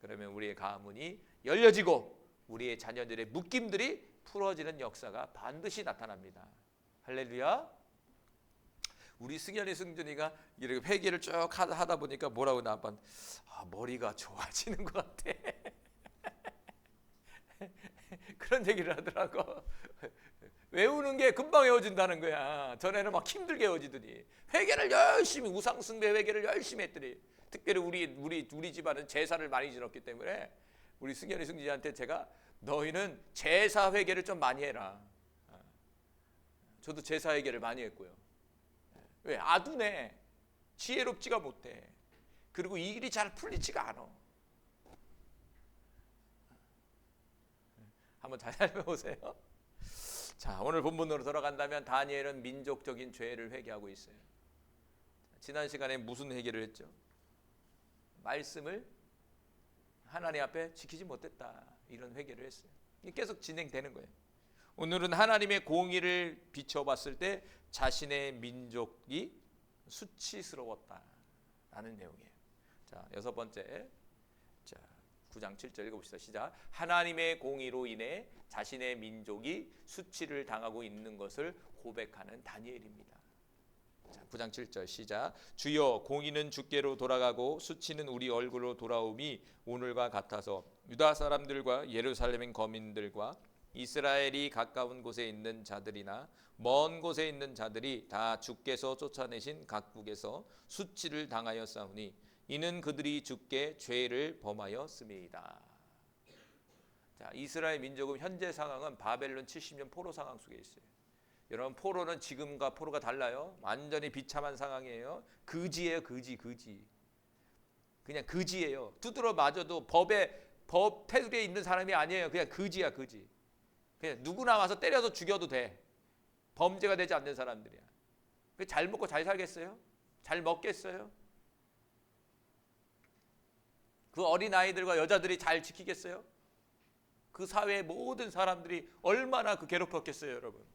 C: 그러면 우리의 가문이 열려지고 우리의 자녀들의 묶임들이 풀어지는 역사가 반드시 나타납니다. 할렐루야. 우리 승현이 승준이가 이렇게 회개를 쭉 하다 보니까 뭐라고 나한테 머리가 좋아지는 것 같아. 그런 얘기를 하더라고. 외우는 게 금방 외워진다는 거야. 전에는 막 힘들게 외워지더니 회개를 열심히 우상숭배 회개를 열심히 했더니, 특별히 우리 집안은 제사를 많이 지냈기 때문에 우리 승현이 승진이한테 제가 너희는 제사 회개를 좀 많이 해라. 저도 제사 회개를 많이 했고요. 왜? 아둔해. 지혜롭지가 못해. 그리고 이 일이 잘 풀리지가 않아. 한번 잘 살펴보세요. 자, 오늘 본문으로 돌아간다면 다니엘은 민족적인 죄를 회개하고 있어요. 지난 시간에 무슨 회개를 했죠? 말씀을 하나님 앞에 지키지 못했다, 이런 회개를 했어요. 이게 계속 진행되는 거예요. 오늘은 하나님의 공의를 비춰봤을 때 자신의 민족이 수치스러웠다라는 내용이에요. 자, 여섯 번째, 자 9장 7절 읽어봅시다. 시작. 하나님의 공의로 인해 자신의 민족이 수치를 당하고 있는 것을 고백하는 다니엘입니다. 자, 9장 7절 시작. 주여, 공의는 주께로 돌아가고 수치는 우리 얼굴로 돌아옴이 오늘과 같아서 유다 사람들과 예루살렘 거민들과 이스라엘이 가까운 곳에 있는 자들이나 먼 곳에 있는 자들이 다 주께서 쫓아내신 각국에서 수치를 당하였사오니 이는 그들이 주께 죄를 범하였음이다. 자, 이스라엘 민족은 현재 상황은 바벨론 70년 포로 상황 속에 있어요. 여러분, 포로는 지금과 포로가 달라요. 완전히 비참한 상황이에요. 거지예요, 거지. 그냥 거지예요. 두드러 맞아도 법 테두리에 있는 사람이 아니에요. 그냥 거지야, 거지. 그냥 누구나 와서 때려서 죽여도 돼. 범죄가 되지 않는 사람들이야. 잘 먹고 잘 살겠어요? 잘 먹겠어요? 그 어린 아이들과 여자들이 잘 지키겠어요? 그 사회의 모든 사람들이 얼마나 괴롭혔겠어요, 여러분?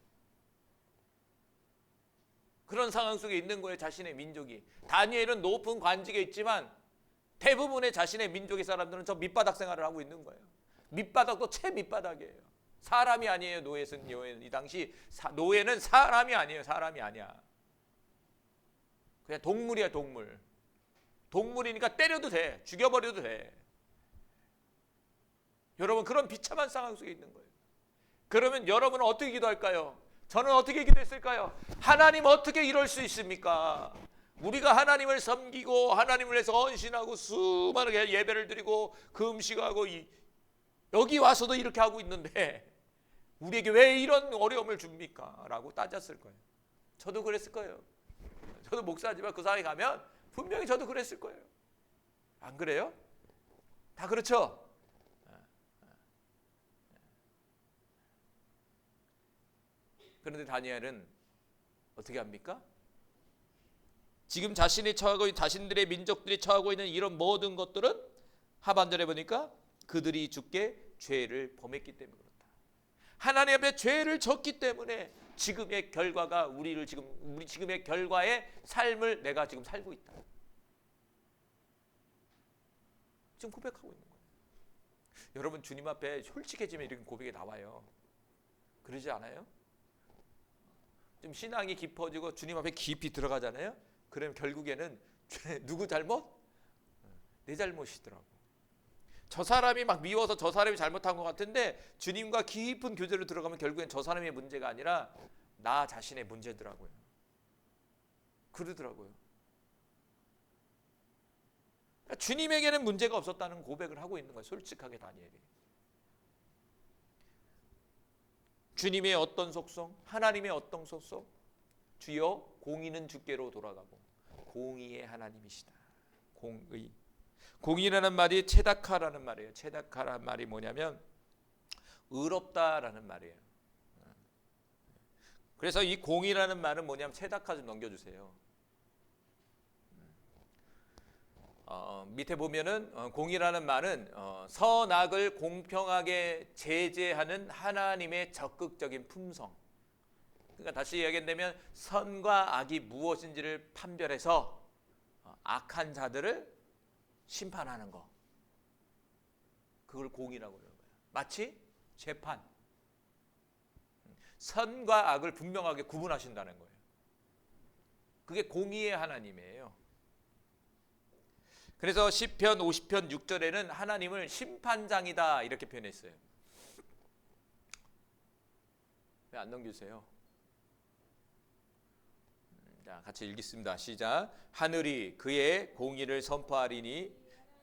C: 그런 상황 속에 있는 거예요, 자신의 민족이. 다니엘은 높은 관직에 있지만 대부분의 자신의 민족의 사람들은 저 밑바닥 생활을 하고 있는 거예요. 밑바닥도 최밑바닥이에요. 사람이 아니에요. 노예는 이 당시 노예는 사람이 아니에요. 사람이 아니야. 그냥 동물이야, 동물. 동물이니까 때려도 돼. 죽여버려도 돼. 여러분, 그런 비참한 상황 속에 있는 거예요. 그러면 여러분은 어떻게 기도할까요? 저는 어떻게 기도했을까요? 하나님, 어떻게 이럴 수 있습니까? 우리가 하나님을 섬기고 하나님을 위해서 헌신하고 수많은 예배를 드리고 금식하고 여기 와서도 이렇게 하고 있는데 우리에게 왜 이런 어려움을 줍니까? 라고 따졌을 거예요. 저도 그랬을 거예요. 저도 목사지만 그 상황에 가면 분명히 저도 그랬을 거예요. 안 그래요? 다 그렇죠? 그런데 다니엘은 어떻게 합니까? 지금 자신들의 민족들이 처하고 있는 이런 모든 것들은 하반절에 보니까 그들이 주께 죄를 범했기 때문에 그렇다. 하나님 앞에 죄를 졌기 때문에 지금의 결과가 우리 지금의 결과의 삶을 내가 지금 살고 있다. 지금 고백하고 있는 거예요. 여러분, 주님 앞에 솔직해지면 이렇게 고백이 나와요. 그러지 않아요? 좀 신앙이 깊어지고 주님 앞에 깊이 들어가잖아요. 그러면 결국에는 누구 잘못? 내 잘못이더라고. 저 사람이 막 미워서 저 사람이 잘못한 것 같은데 주님과 깊은 교제로 들어가면 결국엔 저 사람의 문제가 아니라 나 자신의 문제더라고요. 그러더라고요. 그러니까 주님에게는 문제가 없었다는 고백을 하고 있는 거예요. 솔직하게 다니엘이. 주님의 어떤 속성? 하나님의 어떤 속성? 주여 공의는 주께로 돌아가고 공의의 하나님이시다. 공의. 공의라는 말이 체다카라는 말이에요. 체다카라는 말이 뭐냐면 의롭다라는 말이에요. 그래서 이 공의라는 말은 뭐냐면 체다카 좀 넘겨주세요. 밑에 보면은 공의라는 말은 선악을 공평하게 제재하는 하나님의 적극적인 품성. 그러니까 다시 이야기한다면 선과 악이 무엇인지를 판별해서 악한 자들을 심판하는 거. 그걸 공의라고 그러는 거예요. 마치 재판. 선과 악을 분명하게 구분하신다는 거예요. 그게 공의의 하나님이에요. 그래서 시편 50편 6절에는 하나님을 심판장이다 이렇게 표현했어요. 왜 안 넘겨주세요? 자, 같이 읽겠습니다. 시작. 하늘이 그의 공의를 선포하리니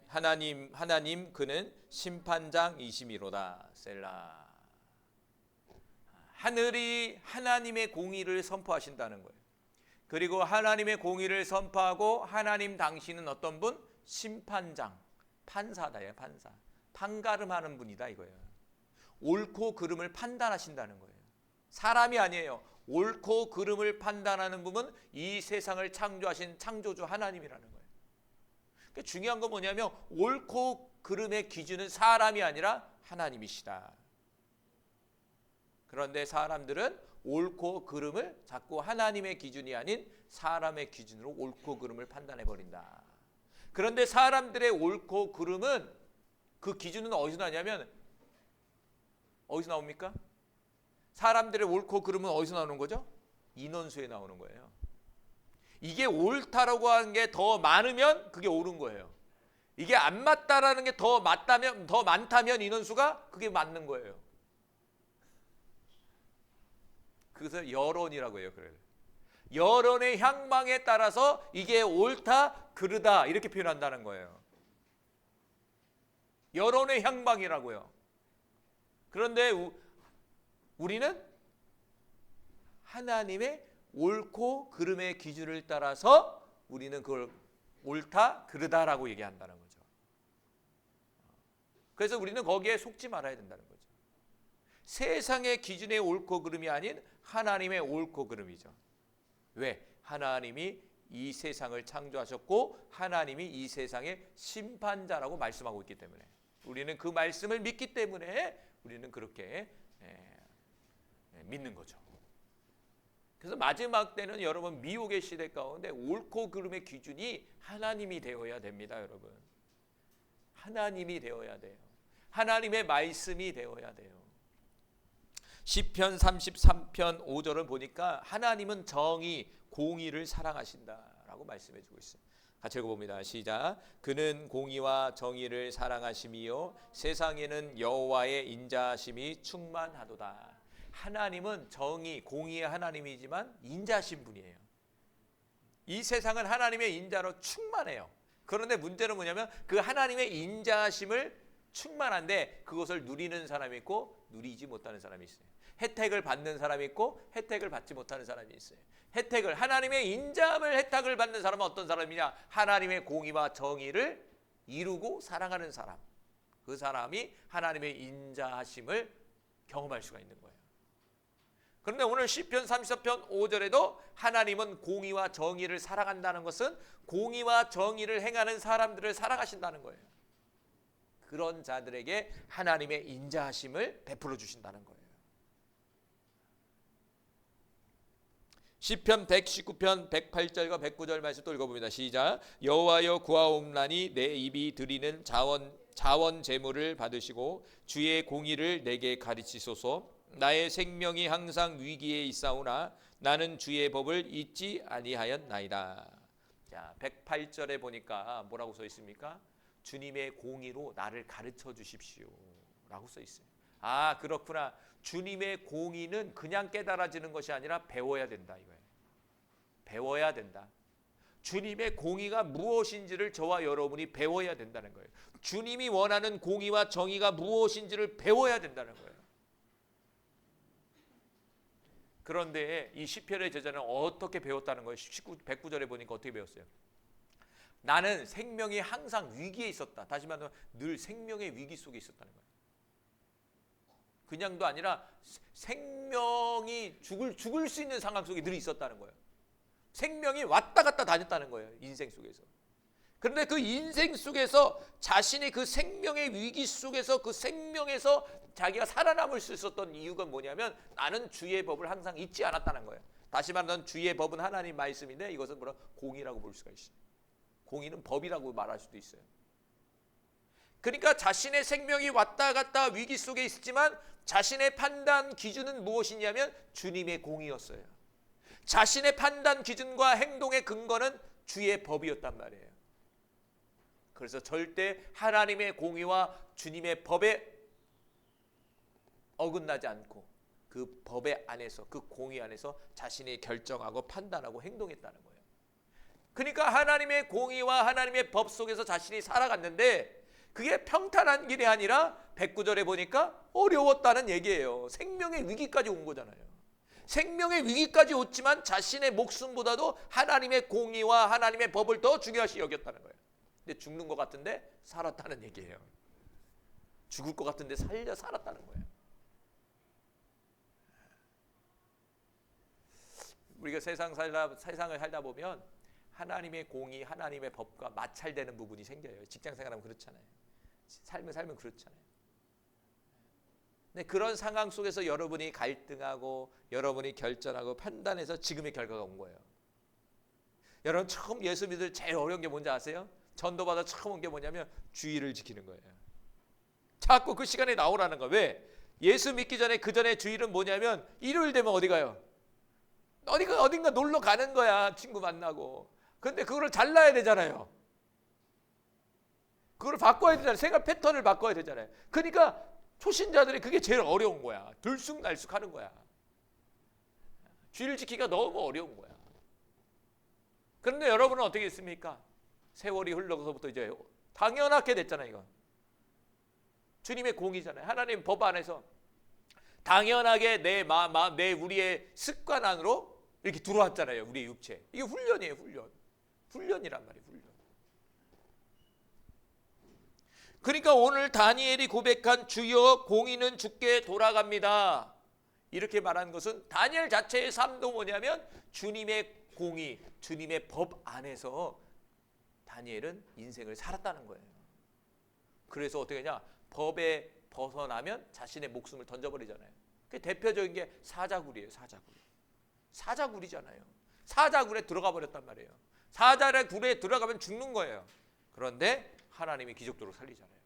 C: 하나님 그는 심판장이시미로다. 셀라. 하늘이 하나님의 공의를 선포하신다는 거예요. 그리고 하나님의 공의를 선포하고 하나님 당신은 어떤 분? 심판장, 판사다예요. 판사. 판가름하는 분이다 이거예요. 옳고 그름을 판단하신다는 거예요. 사람이 아니에요. 옳고 그름을 판단하는 분은 이 세상을 창조하신 창조주 하나님이라는 거예요. 그러니까 중요한 건 뭐냐면 옳고 그름의 기준은 사람이 아니라 하나님이시다. 그런데 사람들은 옳고 그름을 자꾸 하나님의 기준이 아닌 사람의 기준으로 옳고 그름을 판단해 버린다. 그런데 사람들의 옳고 그름은 그 기준은 어디서 나냐면 어디서 나옵니까? 사람들의 옳고 그름은 어디서 나오는 거죠? 인원수에 나오는 거예요. 이게 옳다라고 하는 게 더 많으면 그게 옳은 거예요. 이게 안 맞다라는 게 더 맞다면 더 많다면 인원수가 그게 맞는 거예요. 그래서 여론이라고 해요. 그래요. 여론의 향망에 따라서 이게 옳다, 그르다 이렇게 표현한다는 거예요. 여론의 향망이라고요. 그런데 우리는 하나님의 옳고 그름의 기준을 따라서 우리는 그걸 옳다, 그르다라고 얘기한다는 거죠. 그래서 우리는 거기에 속지 말아야 된다는 거죠. 세상의 기준의 옳고 그름이 아닌 하나님의 옳고 그름이죠. 왜? 하나님이 이 세상을 창조하셨고 하나님이 이 세상의 심판자라고 말씀하고 있기 때문에 우리는 그 말씀을 믿기 때문에 우리는 그렇게 믿는 거죠. 그래서 마지막 때는 여러분 미혹의 시대 가운데 옳고 그름의 기준이 하나님이 되어야 됩니다. 여러분 하나님이 되어야 돼요. 하나님의 말씀이 되어야 돼요. 시편 33편 5절을 보니까 하나님은 정의, 공의를 사랑하신다라고 말씀해 주고 있어요. 같이 읽어봅니다. 시작. 그는 공의와 정의를 사랑하심이요 세상에는 여호와의 인자하심이 충만하도다. 하나님은 정의, 공의의 하나님이지만 인자하신 분이에요. 이 세상은 하나님의 인자로 충만해요. 그런데 문제는 뭐냐면 그 하나님의 인자하심을 충만한데 그것을 누리는 사람이 있고 누리지 못하는 사람이 있어요. 혜택을 받는 사람이 있고 혜택을 받지 못하는 사람이 있어요. 혜택을 하나님의 인자함을 혜택을 받는 사람은 어떤 사람이냐? 하나님의 공의와 정의를 이루고 사랑하는 사람. 그 사람이 하나님의 인자하심을 경험할 수가 있는 거예요. 그런데 오늘 시편 34편 5절에도 하나님은 공의와 정의를 사랑한다는 것은 공의와 정의를 행하는 사람들을 사랑하신다는 거예요. 그런 자들에게 하나님의 인자하심을 베풀어 주신다는 거예요. 시편 119편 108절과 109절 말씀 또 읽어봅니다. 시작. 여호와여 구하옵나니 내 입이 드리는 자원 제물을 받으시고 주의 공의를 내게 가르치소서. 나의 생명이 항상 위기에 있사오나 나는 주의 법을 잊지 아니하였나이다. 자, 108절에 보니까 뭐라고 써 있습니까? 주님의 공의로 나를 가르쳐 주십시오 라고 써 있어요. 아, 그렇구나. 주님의 공의는 그냥 깨달아지는 것이 아니라 배워야 된다 이거예요. 배워야 된다. 주님의 공의가 무엇인지를 저와 여러분이 배워야 된다는 거예요. 주님이 원하는 공의와 정의가 무엇인지를 배워야 된다는 거예요. 그런데 이 시편의 제자는 어떻게 배웠다는 거예요? 109절에 보니까 어떻게 배웠어요? 나는 생명이 항상 위기에 있었다. 다시 말하면 늘 생명의 위기 속에 있었다는 거예요. 그냥도 아니라 생명이 죽을 수 있는 상황 속에 늘 있었다는 거예요. 생명이 왔다 갔다 다녔다는 거예요. 인생 속에서. 그런데 그 인생 속에서 자신이 그 생명의 위기 속에서 그 생명에서 자기가 살아남을 수 있었던 이유가 뭐냐면 나는 주의 법을 항상 잊지 않았다는 거예요. 다시 말하면 주의 법은 하나님 말씀인데 이것은 뭐라 공의라고 볼 수가 있어요. 공의는 법이라고 말할 수도 있어요. 그러니까 자신의 생명이 왔다 갔다 위기 속에 있었지만 자신의 판단 기준은 무엇이냐면 주님의 공의였어요. 자신의 판단 기준과 행동의 근거는 주의 법이었단 말이에요. 그래서 절대 하나님의 공의와 주님의 법에 어긋나지 않고 그 법의 안에서 그 공의 안에서 자신이 결정하고 판단하고 행동했다는 거예요. 그러니까 하나님의 공의와 하나님의 법 속에서 자신이 살아갔는데 그게 평탄한 길이 아니라 109절에 보니까 어려웠다는 얘기예요. 생명의 위기까지 온 거잖아요. 생명의 위기까지 왔지만 자신의 목숨보다도 하나님의 공의와 하나님의 법을 더 중요시 여겼다는 거예요. 근데 죽는 것 같은데 살았다는 얘기예요. 죽을 것 같은데 살았다는 거예요. 우리가 세상을 살다 보면 하나님의 공의, 하나님의 법과 마찰되는 부분이 생겨요. 직장 생활하면 그렇잖아요. 삶을 살면 그렇잖아요. 근데 그런 상황 속에서 여러분이 갈등하고 여러분이 결정하고 판단해서 지금의 결과가 온 거예요. 여러분 처음 예수 믿을 제일 어려운 게 뭔지 아세요? 전도받아 처음 온 게 뭐냐면 주의를 지키는 거예요. 자꾸 그 시간에 나오라는 거예요. 왜? 예수 믿기 전에 그 전에 주일은 뭐냐면 일요일 되면 어디 가요? 어딘가 놀러 가는 거야. 친구 만나고. 근데 그거를 잘라야 되잖아요. 그걸 바꿔야 되잖아요. 생활 패턴을 바꿔야 되잖아요. 그러니까 초신자들이 그게 제일 어려운 거야. 들쑥날쑥 하는 거야. 주의를 지키기가 너무 어려운 거야. 그런데 여러분은 어떻게 했습니까? 세월이 흘러서부터 이제 당연하게 됐잖아요. 이건 주님의 공의잖아요. 하나님 법 안에서 당연하게 내 우리의 습관 안으로 이렇게 들어왔잖아요. 우리의 육체. 이게 훈련이에요. 훈련이란 말이에요. 훈련. 그러니까 오늘 다니엘이 고백한 주여 공의는 주께 돌아갑니다. 이렇게 말하는 것은 다니엘 자체의 삶도 뭐냐면 주님의 공의, 주님의 법 안에서 다니엘은 인생을 살았다는 거예요. 그래서 어떻게 하냐? 법에 벗어나면 자신의 목숨을 던져버리잖아요. 그 대표적인 게 사자굴이에요. 사자굴이잖아요. 사자굴에 들어가 버렸단 말이에요. 사자굴에 들어가면 죽는 거예요. 그런데 하나님이 기적적으로 살리잖아요.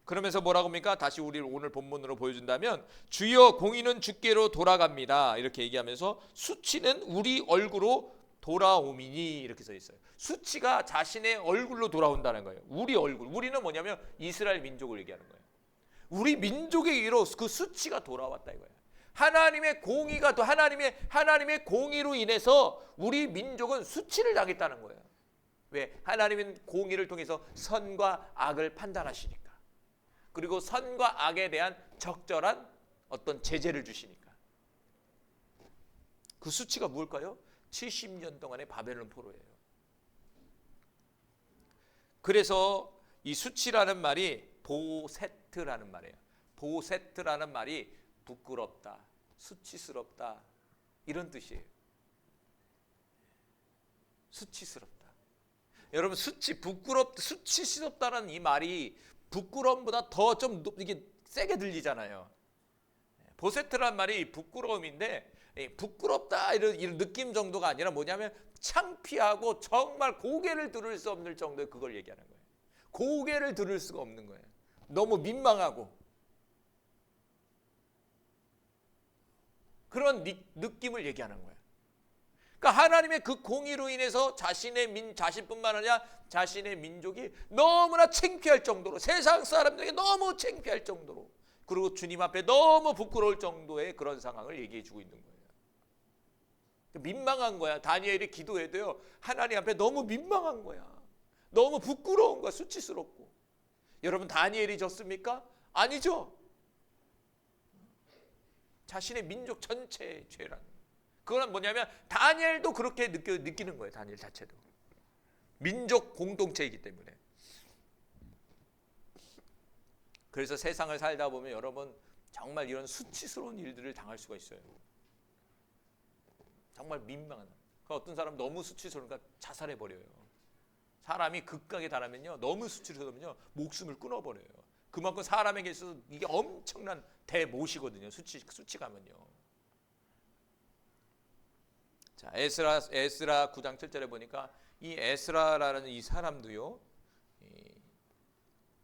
C: 그러면서 뭐라고 합니까? 다시 우리를 오늘 본문으로 보여준다면 주여 공의는 주께로 돌아갑니다. 이렇게 얘기하면서 수치는 우리 얼굴로 돌아오미니 이렇게 써 있어요. 수치가 자신의 얼굴로 돌아온다는 거예요. 우리 얼굴. 우리는 뭐냐면 이스라엘 민족을 얘기하는 거예요. 우리 민족에게로 그 수치가 돌아왔다 이거예요. 하나님의 공의가 또 하나님의 공의로 인해서 우리 민족은 수치를 당했다는 거예요. 왜? 하나님은 공의를 통해서 선과 악을 판단하시니까. 그리고 선과 악에 대한 적절한 어떤 제재를 주시니까. 그 수치가 뭘까요? 70년 동안의 바벨론 포로예요. 그래서 이 수치라는 말이 보세트라는 말이에요. 보세트라는 말이 부끄럽다, 수치스럽다 이런 뜻이에요. 수치스럽다. 여러분 수치스럽다는 이 말이 부끄러움보다 더 좀 이게 세게 들리잖아요. 보세트란 말이 부끄러움인데 부끄럽다 이런 느낌 정도가 아니라 뭐냐면 창피하고 정말 고개를 들을 수 없는 정도의 그걸 얘기하는 거예요. 고개를 들을 수가 없는 거예요. 너무 민망하고. 그런 느낌을 얘기하는 거예요. 그러니까 하나님의 그 공의로 인해서 자신뿐만 아니라 자신의 민족이 너무나 창피할 정도로, 세상 사람들에게 너무 창피할 정도로, 그리고 주님 앞에 너무 부끄러울 정도의 그런 상황을 얘기해 주고 있는 거예요. 민망한 거야. 다니엘이 기도해도요, 하나님 앞에 너무 민망한 거야. 너무 부끄러운 거야. 수치스럽고. 여러분, 다니엘이 졌습니까? 아니죠. 자신의 민족 전체의 죄라는 거예요. 그건 뭐냐면 다니엘도 그렇게 느끼는 거예요. 다니엘 자체도. 민족 공동체이기 때문에. 그래서 세상을 살다 보면 여러분 정말 이런 수치스러운 일들을 당할 수가 있어요. 정말 민망한. 어떤 사람 너무 수치스러우니까 자살해버려요. 사람이 극각에 달하면요, 너무 수치스러우면요 목숨을 끊어버려요. 그만큼 사람에게 있어서 이게 엄청난 대못이거든요. 수치감은요. 자, 에스라 9장 7절에 보니까 이 에스라라는 이 사람도요,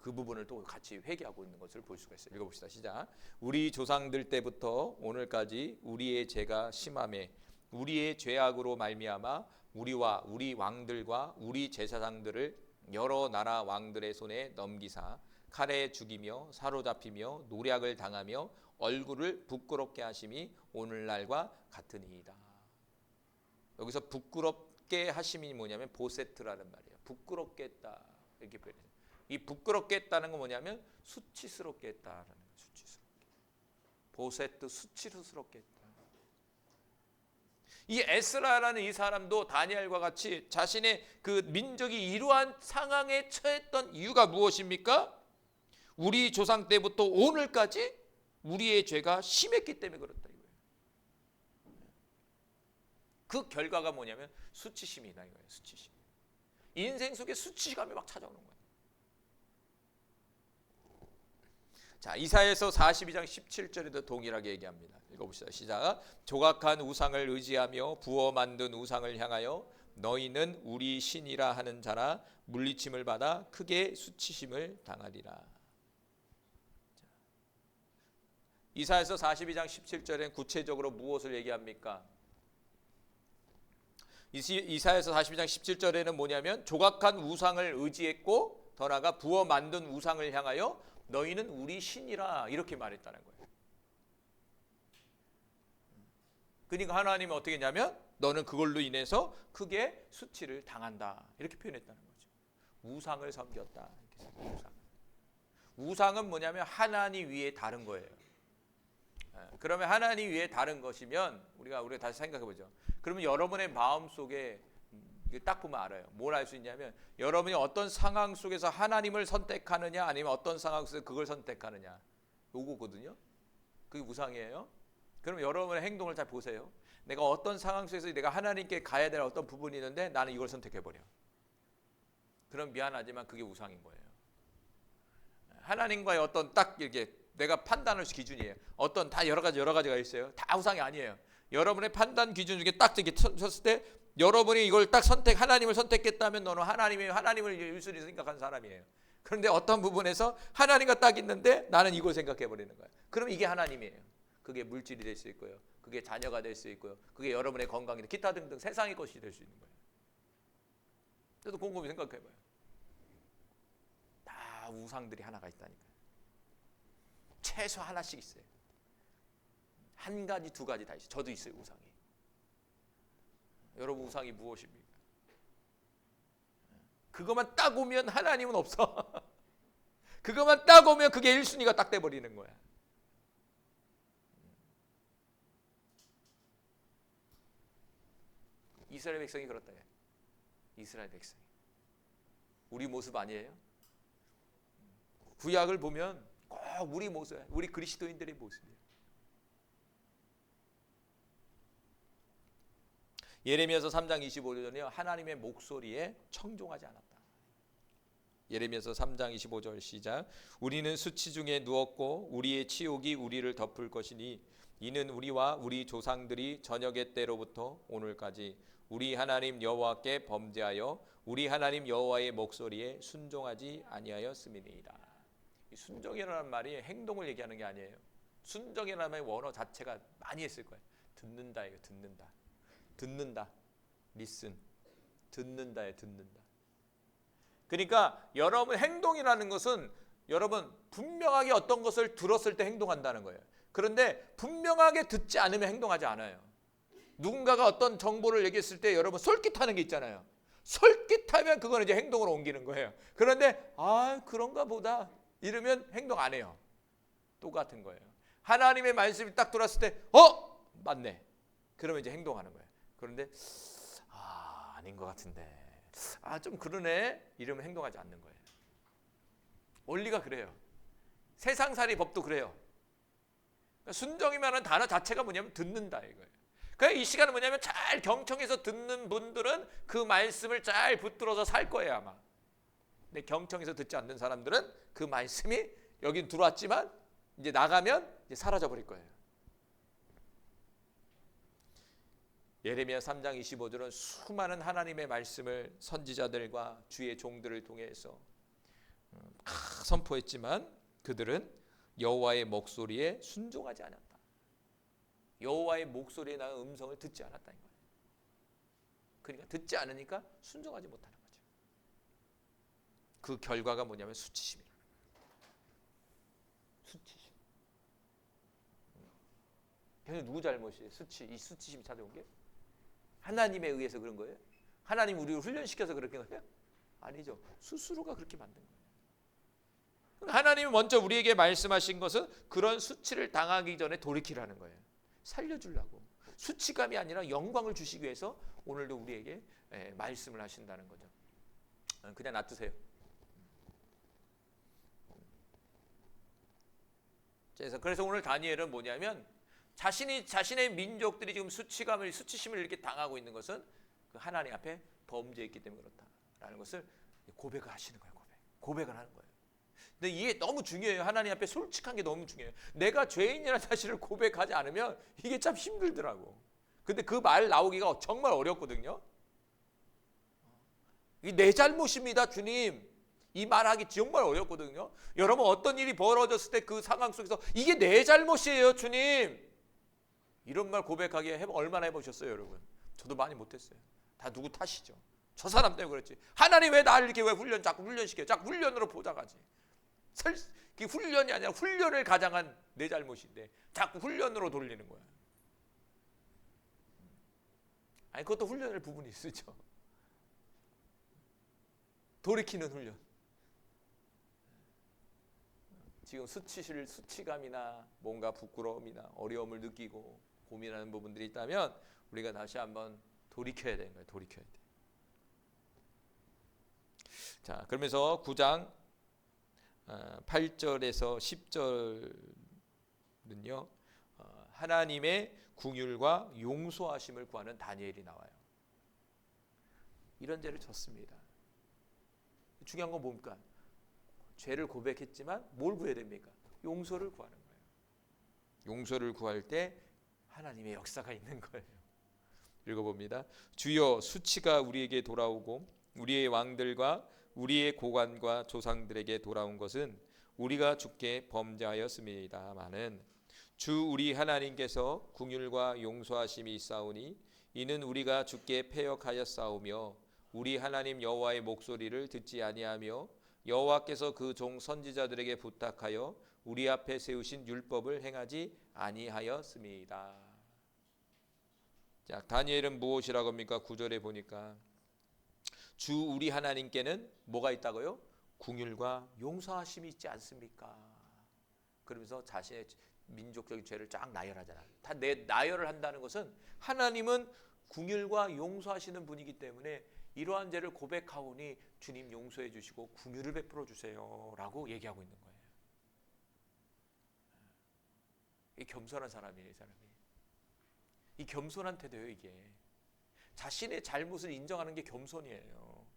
C: 그 부분을 또 같이 회개하고 있는 것을 볼 수가 있어요. 읽어봅시다. 시작. 우리 조상들 때부터 오늘까지 우리의 죄가 심함에 우리의 죄악으로 말미암아 우리와 우리 왕들과 우리 제사장들을 여러 나라 왕들의 손에 넘기사 칼에 죽이며 사로잡히며 노략을 당하며 얼굴을 부끄럽게 하심이 오늘날과 같으니이다. 여기서 부끄럽게 하심이 뭐냐면 보세트라는 말이에요. 부끄럽게 했다 이렇게 표현해요. 이 부끄럽게 했다는 건 뭐냐면 수치스럽게 했다라는 거예요. 수치스럽게. 보세트, 수치스럽게 했다. 이 에스라라는 이 사람도 다니엘과 같이 자신의 그 민족이 이러한 상황에 처했던 이유가 무엇입니까? 우리 조상 때부터 오늘까지 우리의 죄가 심했기 때문에 그렇다 이거예요. 그 결과가 뭐냐면 수치심이다 이거예요. 수치심. 인생 속에 수치감이 막 찾아오는 거예요. 자, 이사야서 42장 17절에도 동일하게 얘기합니다. 읽어봅시다. 시작. 조각한 우상을 의지하며 부어 만든 우상을 향하여 너희는 우리 신이라 하는 자라 물리침을 받아 크게 수치심을 당하리라. 이사야서 42장 17절엔 구체적으로 무엇을 얘기합니까? 이사야서 42장 17절에는 뭐냐면 조각한 우상을 의지했고 더 나아가 부어 만든 우상을 향하여 너희는 우리 신이라 이렇게 말했다는 거예요. 그러니까 하나님은 어떻게 했냐면 너는 그걸로 인해서 크게 수치를 당한다 이렇게 표현했다는 거죠. 우상을 섬겼다. 우상은 뭐냐면 하나님 위에 다른 거예요. 그러면 하나님 위에 다른 것이면 우리가 다시 생각해 보죠. 그러면 여러분의 마음 속에 딱 보면 알아요. 뭘 알 수 있냐면 여러분이 어떤 상황 속에서 하나님을 선택하느냐 아니면 어떤 상황 속에서 그걸 선택하느냐 요거거든요. 그게 우상이에요. 그럼 여러분의 행동을 잘 보세요. 내가 어떤 상황 속에서 내가 하나님께 가야 될 어떤 부분이 있는데 나는 이걸 선택해버려. 그럼 미안하지만 그게 우상인 거예요. 하나님과의 어떤 딱 이렇게 내가 판단할 기준이에요. 어떤 다 여러 가지가 있어요. 다 우상이 아니에요. 여러분의 판단 기준 중에 딱 이렇게 섰을 때 여러분이 이걸 딱 하나님을 선택했다면 너는 하나님을 일순위 생각하는 사람이에요. 그런데 어떤 부분에서 하나님과 딱 있는데 나는 이걸 생각해 버리는 거예요. 그럼 이게 하나님이에요. 그게 물질이 될 수 있고요. 그게 자녀가 될 수 있고요. 그게 여러분의 건강이 기타 등등 세상의 것이 될 수 있는 거예요. 그래도 곰곰이 생각해 봐요. 다 우상들이 하나가 있다니까요. 최소 하나씩 있어요. 한 가지, 두 가지 다 있어요. 저도 있어요, 우상이. 여러분 우상이 무엇입니까? 그것만 딱 오면 하나님은 없어. 그것만 딱 오면 그게 1순위가 딱 돼버리는 거야. 이스라엘 백성이 그렇다. 이스라엘 백성이. 우리 모습 아니에요? 구약을 보면 꼭 우리 모습, 우리 그리스도인들의 모습이에요. 예레미야서 3장 25절은요. 하나님의 목소리에 청종하지 않았다. 예레미야서 3장 25절 시작. 우리는 수치 중에 누웠고 우리의 치욕이 우리를 덮을 것이니 이는 우리와 우리 조상들이 저녁의 때로부터 오늘까지 우리 하나님 여호와께 범죄하여 우리 하나님 여호와의 목소리에 순종하지 아니하였음이니이다. 이 순종이라는 말이 행동을 얘기하는 게 아니에요. 순종이라는 말의 원어 자체가 많이 했을 거예요. 듣는다 이거 듣는다. listen. 듣는다에 듣는다. 그러니까 여러분 행동이라는 것은 여러분 분명하게 어떤 것을 들었을 때 행동한다는 거예요. 그런데 분명하게 듣지 않으면 행동하지 않아요. 누군가가 어떤 정보를 얘기했을 때 여러분 솔깃하는 게 있잖아요. 솔깃하면 그거는 이제 행동으로 옮기는 거예요. 그런데 그런가 보다 이러면 행동 안 해요. 똑같은 거예요. 하나님의 말씀이 딱 들어왔을 때 맞네. 그러면 이제 행동하는 거예요. 그런데 아닌 것 같은데 좀 그러네 이러면 행동하지 않는 거예요. 원리가 그래요. 세상살이 법도 그래요. 그러니까 순종이라는 단어 자체가 뭐냐면 듣는다 이거예요. 그러니까 이 시간은 뭐냐면 잘 경청해서 듣는 분들은 그 말씀을 잘 붙들어서 살 거예요 아마. 근데 경청해서 듣지 않는 사람들은 그 말씀이 여긴 들어왔지만 이제 나가면 이제 사라져 버릴 거예요. 예레미야 3장 25절은 수많은 하나님의 말씀을 선지자들과 주의 종들을 통해서 선포했지만 그들은 여호와의 목소리에 순종하지 않았다. 여호와의 목소리에 나는 음성을 듣지 않았다는 거예요. 그러니까 듣지 않으니까 순종하지 못하는 거죠. 그 결과가 뭐냐면 수치심이에요. 수치심. 그래서 누구 잘못이에요? 이 수치심이 찾아온 게? 하나님에 의해서 그런 거예요? 하나님 우리를 훈련시켜서 그렇게 거예요? 아니죠. 스스로가 그렇게 만든 거예요. 하나님이 먼저 우리에게 말씀하신 것은 그런 수치를 당하기 전에 돌이키라는 거예요. 살려주려고. 수치감이 아니라 영광을 주시기 위해서 오늘도 우리에게 말씀을 하신다는 거죠. 그냥 놔두세요. 그래서 오늘 다니엘은 뭐냐면 자신의 민족들이 지금 수치심을 이렇게 당하고 있는 것은 그 하나님 앞에 범죄했기 때문에 그렇다라는 것을 고백을 하시는 거예요. 고백을 하는 거예요. 근데 이게 너무 중요해요. 하나님 앞에 솔직한 게 너무 중요해요. 내가 죄인이라는 사실을 고백하지 않으면 이게 참 힘들더라고. 근데 그 말 나오기가 정말 어렵거든요. 이게 내 잘못입니다, 주님. 이 말하기 정말 어렵거든요. 여러분 어떤 일이 벌어졌을 때 그 상황 속에서 이게 내 잘못이에요, 주님. 이런 말 고백하기 얼마나 해보셨어요, 여러분? 저도 많이 못했어요. 다 누구 탓이죠. 저 사람 때문에 그렇지. 하나님 왜 나를 이렇게 자꾸 훈련시켜요? 자꾸 훈련으로 보장하지. 그게 훈련이 아니라 훈련을 가장한 내 잘못인데 자꾸 훈련으로 돌리는 거야. 아니 그것도 훈련할 부분이 있죠. 돌이키는 훈련. 지금 수치감이나 뭔가 부끄러움이나 어려움을 느끼고 고민하는 부분들이 있다면 우리가 다시 한번 돌이켜야 되는 거예요. 돌이켜야 돼. 자, 그러면서 9장 8절에서 10절은요. 하나님의 긍휼과 용서하심을 구하는 다니엘이 나와요. 이런 죄를 졌습니다. 중요한 건 뭡니까? 죄를 고백했지만 뭘 구해야 됩니까? 용서를 구하는 거예요. 용서를 구할 때 하나님의 역사가 있는 거예요. 읽어봅니다. 주여 수치가 우리에게 돌아오고 우리의 왕들과 우리의 고관과 조상들에게 돌아온 것은 우리가 주께 범죄하였음이다마는 주 우리 하나님께서 긍휼과 용서하심이 있사오니 이는 우리가 주께 패역하였사오며 우리 하나님 여호와의 목소리를 듣지 아니하며 여호와께서 그 종 선지자들에게 부탁하여 우리 앞에 세우신 율법을 행하지 아니하였음이다. 자, 다니엘은 무엇이라고 합니까? 9절에 보니까 주 우리 하나님께는 뭐가 있다고요? 긍휼과 용서하심이 있지 않습니까? 그러면서 자신의 민족적인 죄를 쫙 나열하잖아요. 다 나열을 한다는 것은 하나님은 긍휼과 용서하시는 분이기 때문에 이러한 죄를 고백하오니 주님 용서해 주시고 긍휼을 베풀어 주세요 라고 얘기하고 있는 거예요. 이 겸손한 사람이에요. 이 사람이. 이 겸손한 태도예요. 이게 자신의 잘못을 인정하는 게 겸손이에요.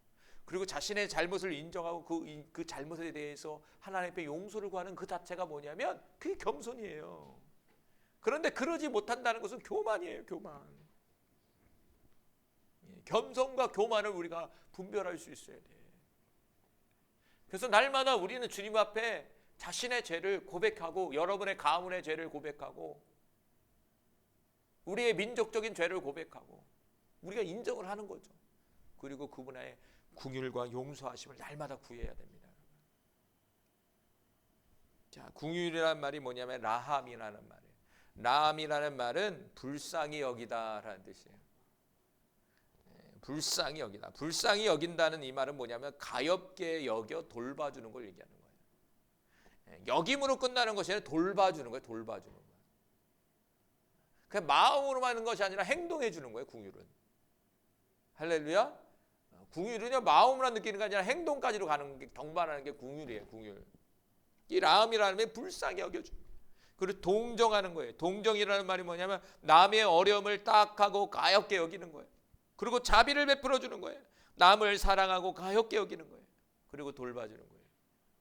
C: 그리고 자신의 잘못을 인정하고 그 잘못에 대해서 하나님 앞에 용서를 구하는 그 자체가 뭐냐면 그게 겸손이에요. 그런데 그러지 못한다는 것은 교만이에요. 교만. 겸손과 교만을 우리가 분별할 수 있어야 돼. 그래서 날마다 우리는 주님 앞에 자신의 죄를 고백하고 여러분의 가문의 죄를 고백하고 우리의 민족적인 죄를 고백하고 우리가 인정을 하는 거죠. 그리고 그분의 긍휼과 용서하심을 날마다 구해야 됩니다. 자, 긍휼이라는 말이 뭐냐면 라함이라는 말이에요. 라함이라는 말은 불쌍히 여기다라는 뜻이에요. 불쌍히 여기다. 불쌍히 여긴다는 이 말은 뭐냐면 가엾게 여겨 돌봐주는 걸 얘기하는 거예요. 여김으로 끝나는 것이 아니라 돌봐주는 거예요. 돌봐주는 거예요. 그냥 마음으로만 하는 것이 아니라 행동해 주는 거예요. 긍휼은. 할렐루야. 긍휼은요 마음으로 느끼는 게 아니라 행동까지로 가는 게 동반하는 게 긍휼이에요. 긍휼. 이 라함이라는 게 불쌍히 여겨줘. 그리고 동정하는 거예요. 동정이라는 말이 뭐냐면 남의 어려움을 딱하고 가엾게 여기는 거예요. 그리고 자비를 베풀어 주는 거예요. 남을 사랑하고 가엾게 여기는 거예요. 그리고 돌봐주는 거예요.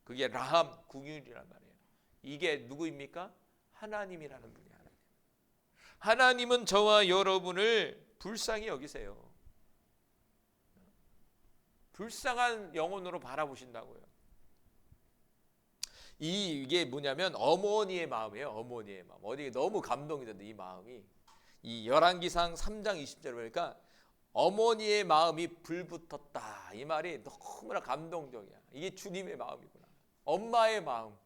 C: 그게 라함, 긍휼이란 말이에요. 이게 누구입니까? 하나님이라는 분이에요. 하나님은 저와 여러분을 불쌍히 여기세요. 불쌍한 영혼으로 바라보신다고요. 이게 뭐냐면 어머니의 마음이에요. 어머니의 마음. 어디 너무 감동이 된다. 이 마음이. 이 열왕기상 3장 20절에 보니까 어머니의 마음이 불붙었다. 이 말이 너무나 감동적이야. 이게 주님의 마음이구나. 엄마의 마음.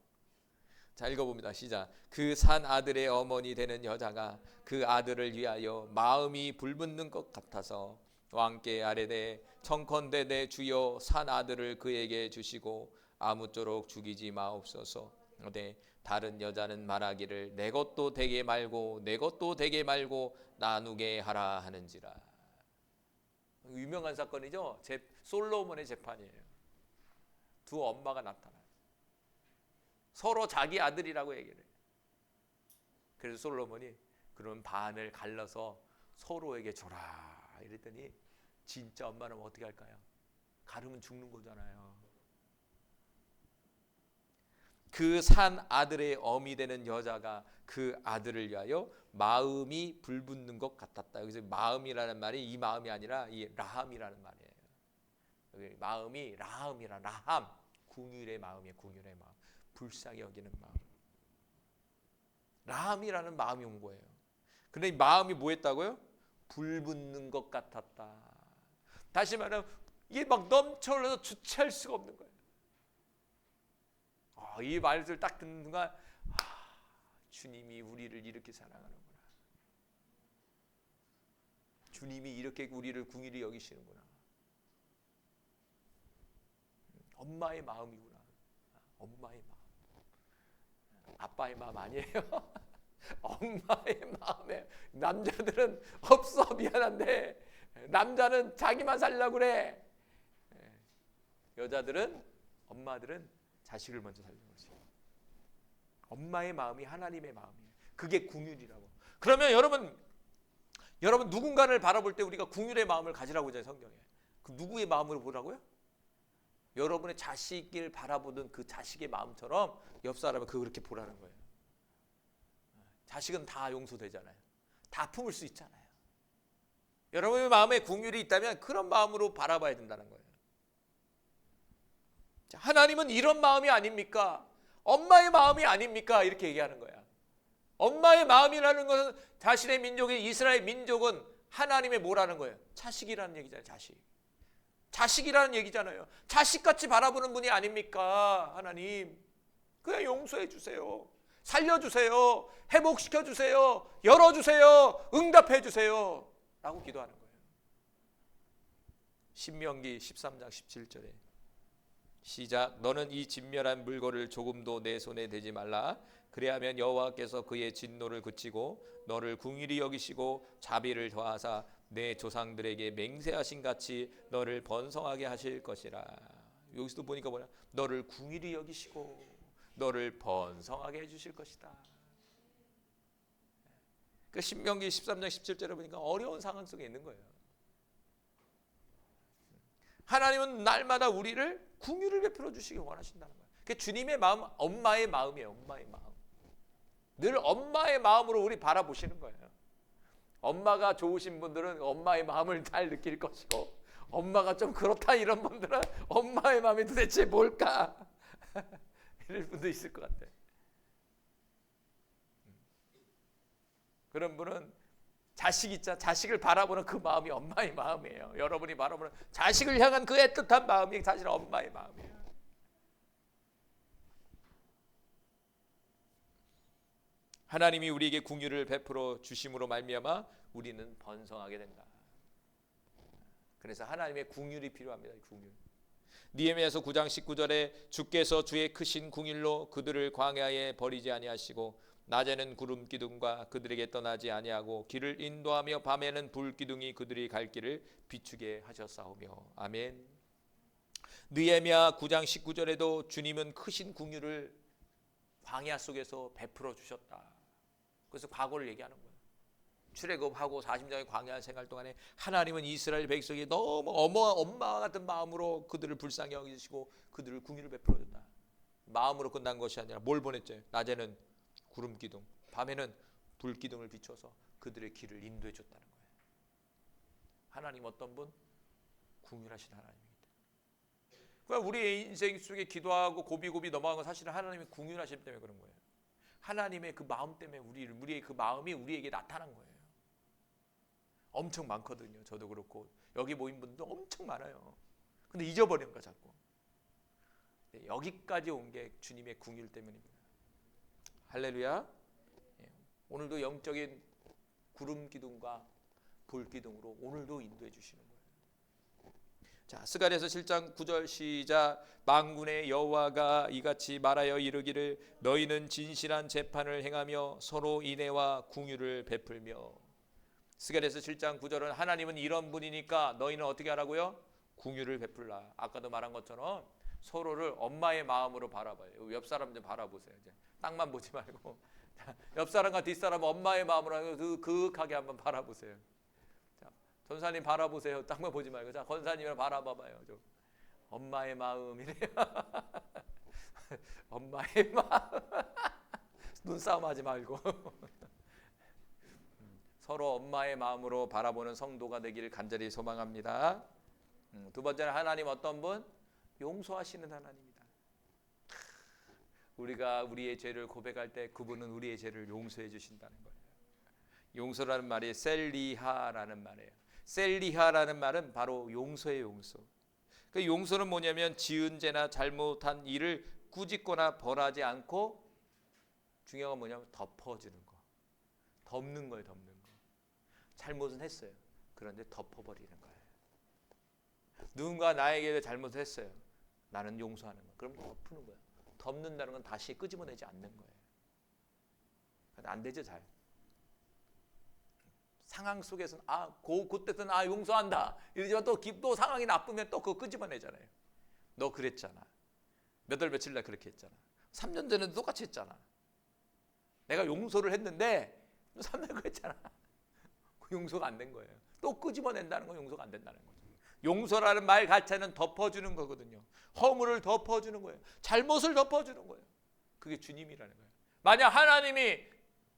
C: 자, 읽어봅니다. 시작. 그 산 아들의 어머니 되는 여자가 그 아들을 위하여 마음이 불붙는 것 같아서 왕께 아뢰되 청컨대 내 주여 산 아들을 그에게 주시고 아무쪼록 죽이지 마옵소서. 네, 다른 여자는 말하기를 내 것도 되게 말고 내 것도 되게 말고 나누게 하라 하는지라. 유명한 사건이죠. 솔로몬의 재판이에요. 두 엄마가 나타나요. 서로 자기 아들이라고 얘기를 해요. 그래서 솔로몬이 그런 반을 갈라서 서로에게 줘라 이랬더니 진짜 엄마는 어떻게 할까요? 가르면 죽는 거잖아요. 그 산 아들의 어미 되는 여자가 그 아들을 위하여 마음이 불붙는 것 같았다. 여기서 마음이라는 말이 이 마음이 아니라 이 라함이라는 말이에요. 여기 마음이 라함이라 라함, 긍휼의 마음이에요. 긍휼의 마음, 불쌍히 여기는 마음. 라함이라는 마음이 온 거예요. 근데 이 마음이 뭐했다고요? 불붙는 것 같았다. 다시 말하면 이게 막 넘쳐 흘러서 주체할 수가 없는 거예요. 이 말들 딱 듣는 순간 주님이 우리를 이렇게 사랑하는구나. 주님이 이렇게 우리를 긍휼히 여기시는구나. 엄마의 마음이구나. 엄마의 마음. 아빠의 마음 아니에요. 엄마의 마음에. 남자들은 없어. 미안한데 남자는 자기만 살려고 그래. 여자들은 엄마들은 자식을 먼저 살리는 거지. 엄마의 마음이 하나님의 마음이에요. 그게 긍휼이라고. 그러면 여러분 누군가를 바라볼 때 우리가 긍휼의 마음을 가지라고 하잖아요. 성경에. 그 누구의 마음으로 보라고요? 여러분의 자식을 바라보는 그 자식의 마음처럼 옆 사람을 그렇게 보라는 거예요. 자식은 다 용서되잖아요. 다 품을 수 있잖아요. 여러분의 마음에 긍휼이 있다면 그런 마음으로 바라봐야 된다는 거예요. 자, 하나님은 이런 마음이 아닙니까? 엄마의 마음이 아닙니까? 이렇게 얘기하는 거야. 엄마의 마음이라는 것은 자신의 민족인 이스라엘 민족은 하나님의 뭐라는 거예요? 자식이라는 얘기잖아요. 자식이라는 얘기잖아요. 자식같이 바라보는 분이 아닙니까? 하나님. 그냥 용서해 주세요. 살려주세요. 회복시켜 주세요. 열어주세요. 응답해 주세요. 라고 기도하는 거예요. 신명기 13장 17절에 시작. 너는 이 진멸한 물건을 조금도 내 손에 대지 말라. 그래야면 여호와께서 그의 진노를 그치고 너를 긍휼히 여기시고 자비를 더하사 내 조상들에게 맹세하신 같이 너를 번성하게 하실 것이라. 여기서도 보니까 뭐냐? 너를 긍휼히 여기시고 너를 번성하게 해주실 것이다. 그 신명기 13장 17절에 보니까 어려운 상황 속에 있는 거예요. 하나님은 날마다 우리를 긍휼을 베풀어 주시기 원하신다는 거예요. 그 주님의 마음, 엄마의 마음이에요. 엄마의 마음. 늘 엄마의 마음으로 우리 바라보시는 거예요. 엄마가 좋으신 분들은 엄마의 마음을 잘 느낄 것이고, 엄마가 좀 그렇다 이런 분들은 엄마의 마음이 도대체 뭘까? 이럴 분도 있을 것 같아요. 그런 분은 자식 있자, 자식을 바라보는 그 마음이 엄마의 마음이에요. 여러분이 바라보는 자식을 향한 그 애틋한 마음이 사실 엄마의 마음이에요. 하나님이 우리에게 긍휼을 베풀어 주심으로 말미암아 우리는 번성하게 된다. 그래서 하나님의 긍휼이 필요합니다. 긍휼. 느헤미야서 9장 19절에 주께서 주의 크신 긍휼로 그들을 광야에 버리지 아니하시고 낮에는 구름 기둥과 그들에게 떠나지 아니하고 길을 인도하며 밤에는 불 기둥이 그들이 갈 길을 비추게 하셨사오며. 아멘. 느헤미야 9장 19절에도 주님은 크신 긍휼을 광야 속에서 베풀어 주셨다. 그래서 과거를 얘기하는 거예요. 출애굽하고 40년의 광야 생활 동안에 하나님은 이스라엘 백성이 너무 엄마와 같은 마음으로 그들을 불쌍히 여기시고 그들을 긍휼을 베풀어 줬다. 마음으로 끝난 것이 아니라 뭘 보냈죠? 낮에는 구름 기둥, 밤에는 불 기둥을 비춰서 그들의 길을 인도해 줬다는 거예요. 하나님 어떤 분? 긍휼하신 하나님입니다. 그러니까 우리의 인생 속에 기도하고 고비고비 넘어간 건 사실은 하나님의 긍휼하심 때문에 그런 거예요. 하나님의 그 마음 때문에 우리의 그 마음이 우리에게 나타난 거예요. 엄청 많거든요. 저도 그렇고 여기 모인 분도 엄청 많아요. 근데 잊어버리는 거야 자꾸. 여기까지 온 게 주님의 긍휼 때문입니다. 할렐루야. 오늘도 영적인 구름 기둥과 불 기둥으로 오늘도 인도해 주시는 거예요. 자, 스가랴서 7장 9절 시작. 만군의 여호와가 이같이 말하여 이르기를 너희는 진실한 재판을 행하며 서로 인애와 긍휼을 베풀며. 스가랴서 7장 9절은 하나님은 이런 분이니까 너희는 어떻게 하라고요? 긍휼을 베풀라. 아까도 말한 것처럼 서로를 엄마의 마음으로 바라봐요. 옆 사람 좀 바라보세요. 이제 땅만 보지 말고 옆 사람과 뒷 사람 엄마의 마음으로 그윽하게 한번 바라보세요. 자, 전사님 바라보세요. 땅만 보지 말고. 자, 권사님을 바라봐봐요. 좀. 엄마의 마음이래요. 엄마의 마음. 눈싸움하지 말고 서로 엄마의 마음으로 바라보는 성도가 되기를 간절히 소망합니다. 두 번째는 하나님 어떤 분? 용서하시는 하나님입니다. 우리가 우리의 죄를 고백할 때 그분은 우리의 죄를 용서해 주신다는 거예요. 용서라는 말이 셀리하라는 말이에요. 셀리하라는 말은 바로 용서의 용서. 그 용서는 뭐냐면 지은 죄나 잘못한 일을 꾸짖거나 벌하지 않고 중요한 건 뭐냐면 덮어주는 거. 덮는 거예요. 덮는 거. 잘못은 했어요. 그런데 덮어버리는 거예요. 누군가 나에게 잘못을 했어요. 나는 용서하는 거예요. 그럼 덮는 거예요. 덮는다는 건 다시 끄집어내지 않는 거예요. 안 되죠, 잘. 상황 속에서는 그때는 용서한다. 이러지만 또 상황이 나쁘면 또 그거 끄집어내잖아요. 너 그랬잖아. 몇 월 며칠 날 그렇게 했잖아. 3년 전에도 똑같이 했잖아. 내가 용서를 했는데 3년 그랬잖아. 용서가 안 된 거예요. 또 끄집어낸다는 건 용서가 안 된다는 거죠. 용서라는 말 자체는 덮어주는 거거든요. 허물을 덮어주는 거예요. 잘못을 덮어주는 거예요. 그게 주님이라는 거예요. 만약 하나님이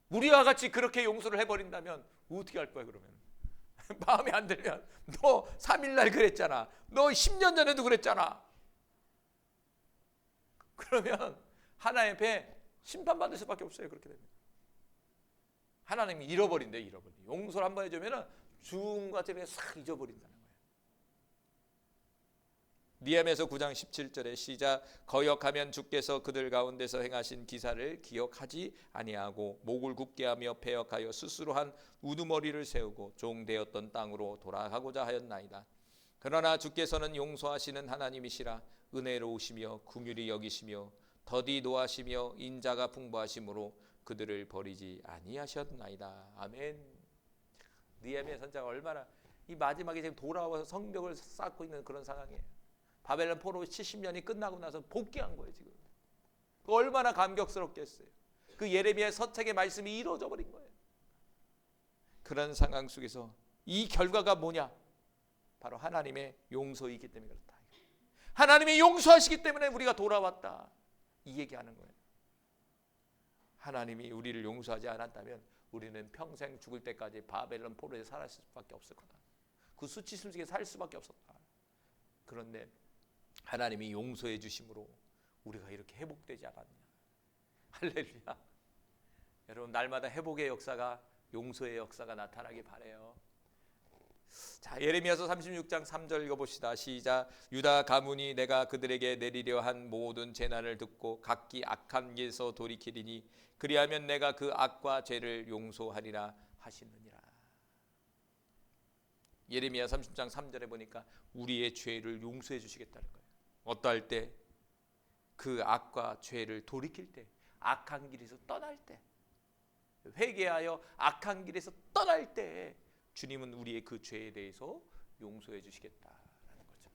C: 우리와 같이 그렇게 용서를 해버린다면 어떻게 할 거야 그러면? 마음에 안 들면 너 3일날 그랬잖아. 너 10년 전에도 그랬잖아. 그러면 하나님 앞에 심판받을 수밖에 없어요. 그렇게 되면. 하나님이 잃어버린대. 용서를 한번 해주면 죽음과 때문에 싹 잊어버린다는 거예요. 느헤미야서 9장 17절에 시작. 거역하면 주께서 그들 가운데서 행하신 기사를 기억하지 아니하고 목을 굳게 하며 패역하여 스스로 한 우두머리를 세우고 종되었던 땅으로 돌아가고자 하였나이다. 그러나 주께서는 용서하시는 하나님이시라. 은혜로우시며 긍휼히 여기시며 더디 노하시며 인자가 풍부하심으로 그들을 버리지 아니하셨나이다. 아멘. 느헤미야 선자가 얼마나 이 마지막에 지금 돌아와서 성벽을 쌓고 있는 그런 상황이에요. 바벨론 포로 70년이 끝나고 나서 복귀한 거예요 지금. 얼마나 감격스럽겠어요. 그 예레미야 서책의 말씀이 이루어져 버린 거예요. 그런 상황 속에서 이 결과가 뭐냐? 바로 하나님의 용서이기 때문에 그렇다. 하나님이 용서하시기 때문에 우리가 돌아왔다. 이 얘기하는 거예요. 하나님이 우리를 용서하지 않았다면 우리는 평생 죽을 때까지 바벨론 포로에 살았을 수밖에 없을 거다. 그 수치심 속에 살 수밖에 없었다. 그런데 하나님이 용서해 주심으로 우리가 이렇게 회복되지 않았냐. 할렐루야. 여러분 날마다 회복의 역사가 용서의 역사가 나타나기 바래요. 자, 예레미야서 36장 3절 읽어봅시다. 시작. 유다 가문이 내가 그들에게 내리려 한 모든 재난을 듣고 각기 악한 길에서 돌이키리니 그리하면 내가 그 악과 죄를 용서하리라 하시느니라. 예레미야 30장 3절에 보니까 우리의 죄를 용서해 주시겠다는 거예요. 어떠할 때? 그 악과 죄를 돌이킬 때, 악한 길에서 떠날 때, 회개하여 악한 길에서 떠날 때 주님은 우리의 그 죄에 대해서 용서해 주시겠다라는 거죠.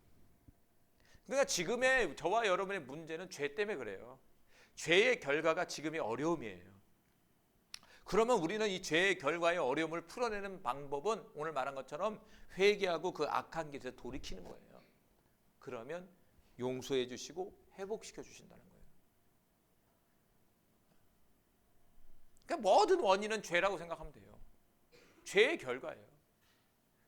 C: 그러니까 지금의 저와 여러분의 문제는 죄 때문에 그래요. 죄의 결과가 지금의 어려움이에요. 그러면 우리는 이 죄의 결과의 어려움을 풀어내는 방법은 오늘 말한 것처럼 회개하고 그 악한 길에서 돌이키는 거예요. 그러면 용서해 주시고 회복시켜 주신다는 거예요. 그러니까 모든 원인은 죄라고 생각하면 돼요. 죄의 결과예요.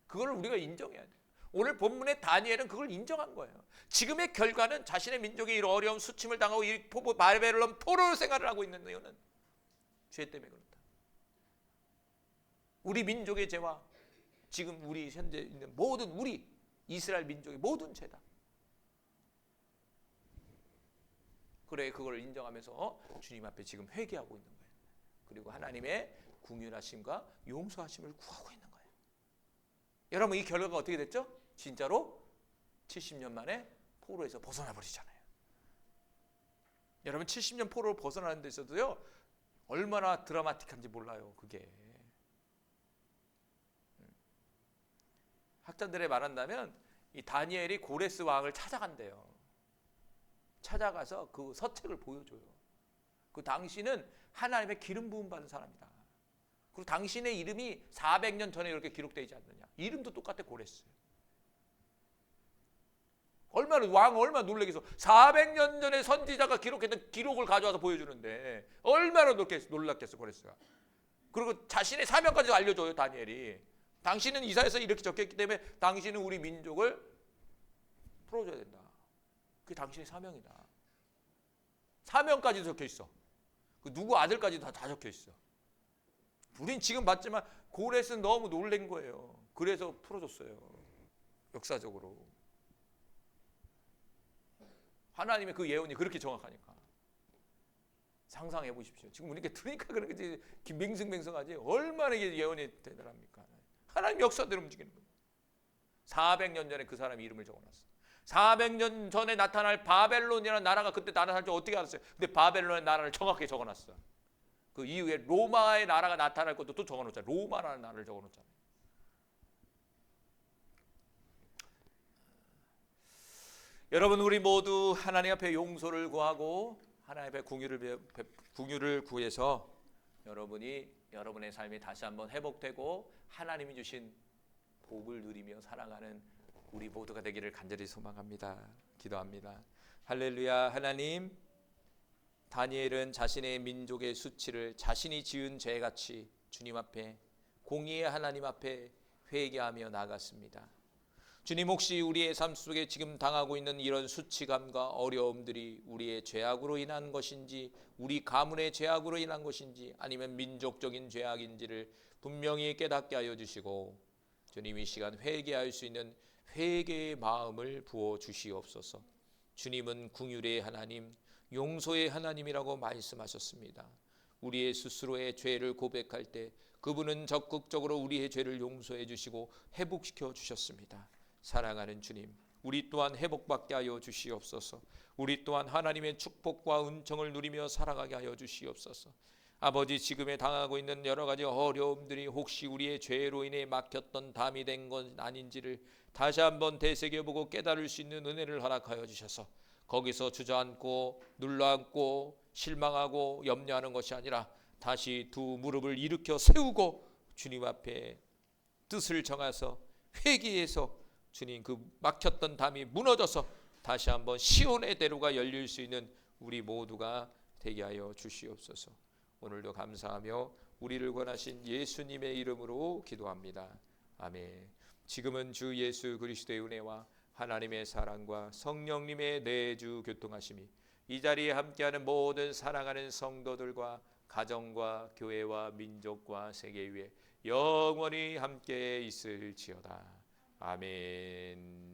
C: 그걸 우리가 인정해야 돼요. 오늘 본문의 다니엘은 그걸 인정한 거예요. 지금의 결과는 자신의 민족이 이런 어려운 수침을 당하고 이 바벨론 포로 생활을 하고 있는 이유는 죄 때문에 그렇다. 우리 민족의 죄와 지금 우리 현재 있는 모든 우리 이스라엘 민족의 모든 죄다. 그래, 그걸 인정하면서 주님 앞에 지금 회개하고 있는 거예요. 그리고 하나님의 긍휼하심과 용서하심을 구하고 있는 거예요. 여러분, 이 결과가 어떻게 됐죠? 진짜로 70년 만에 포로에서 벗어나 버리잖아요. 여러분, 70년 포로로 벗어나는 데 있어도요, 얼마나 드라마틱한지 몰라요. 그게 학자들에 말한다면 이 다니엘이 고레스 왕을 찾아간대요. 찾아가서 그 서책을 보여줘요. 그 당신은 하나님의 기름 부음 받은 사람이다. 그리고 당신의 이름이 400년 전에 이렇게 기록되어 있지 않느냐. 이름도 똑같아, 고레스. 얼마나 놀라겠어. 400년 전에 선지자가 기록했던 기록을 가져와서 보여주는데 얼마나 놀랐겠어, 고레스가. 그리고 자신의 사명까지 알려줘요, 다니엘이. 당신은 이사야서 이렇게 적혀있기 때문에 당신은 우리 민족을 풀어줘야 된다. 그게 당신의 사명이다. 사명까지도 적혀있어. 그 누구 아들까지도 다 적혀있어. 우린 지금 봤지만 고레스는 너무 놀란 거예요. 그래서 풀어줬어요. 역사적으로. 하나님의 그 예언이 그렇게 정확하니까. 상상해 보십시오. 지금 우리가 들으니까 그런 거지 맹승맹승하지 얼마나 이게 예언이 대단합니까? 하나님 역사대로 움직이는 거예요. 400년 전에 그 사람의 이름을 적어놨어. 400년 전에 나타날 바벨론이라는 나라가 그때 나타날 줄 어떻게 알았어요? 근데 바벨론의 나라를 정확하게 적어놨어. 그 이후에 로마의 나라가 나타날 것도 또 적어놓잖아요. 로마라는 나라를 적어놓잖아요. 여러분, 우리 모두 하나님 앞에 용서를 구하고 하나님 앞에 긍휼을 구해서 여러분의 삶이 다시 한번 회복되고 하나님이 주신 복을 누리며 살아가는 우리 모두가 되기를 간절히 소망합니다. 기도합니다. 할렐루야. 하나님, 다니엘은 자신의 민족의 수치를 자신이 지은 죄같이 주님 앞에, 공의의 하나님 앞에 회개하며 나갔습니다. 주님, 혹시 우리의 삶 속에 지금 당하고 있는 이런 수치감과 어려움들이 우리의 죄악으로 인한 것인지, 우리 가문의 죄악으로 인한 것인지, 아니면 민족적인 죄악인지를 분명히 깨닫게 하여 주시고, 주님, 이 시간 회개할 수 있는 회개의 마음을 부어 주시옵소서. 주님은 긍휼의 하나님, 용서의 하나님이라고 말씀하셨습니다. 우리의 스스로의 죄를 고백할 때 그분은 적극적으로 우리의 죄를 용서해 주시고 회복시켜 주셨습니다. 사랑하는 주님, 우리 또한 회복받게 하여 주시옵소서. 우리 또한 하나님의 축복과 은총을 누리며 살아가게 하여 주시옵소서. 아버지, 지금에 당하고 있는 여러 가지 어려움들이 혹시 우리의 죄로 인해 막혔던 담이 된 건 아닌지를 다시 한번 되새겨보고 깨달을 수 있는 은혜를 허락하여 주셔서 거기서 주저앉고 눌러앉고 실망하고 염려하는 것이 아니라 다시 두 무릎을 일으켜 세우고 주님 앞에 뜻을 정해서 회개해서 주님, 그 막혔던 담이 무너져서 다시 한번 시온의 대로가 열릴 수 있는 우리 모두가 되게 하여 주시옵소서. 오늘도 감사하며 우리를 권하신 예수님의 이름으로 기도합니다. 아멘. 지금은 주 예수 그리스도의 은혜와 하나님의 사랑과 성령님의 내주 교통하심이 이 자리에 함께하는 모든 사랑하는 성도들과 가정과 교회와 민족과 세계 위에 영원히 함께 있을지어다. 아멘.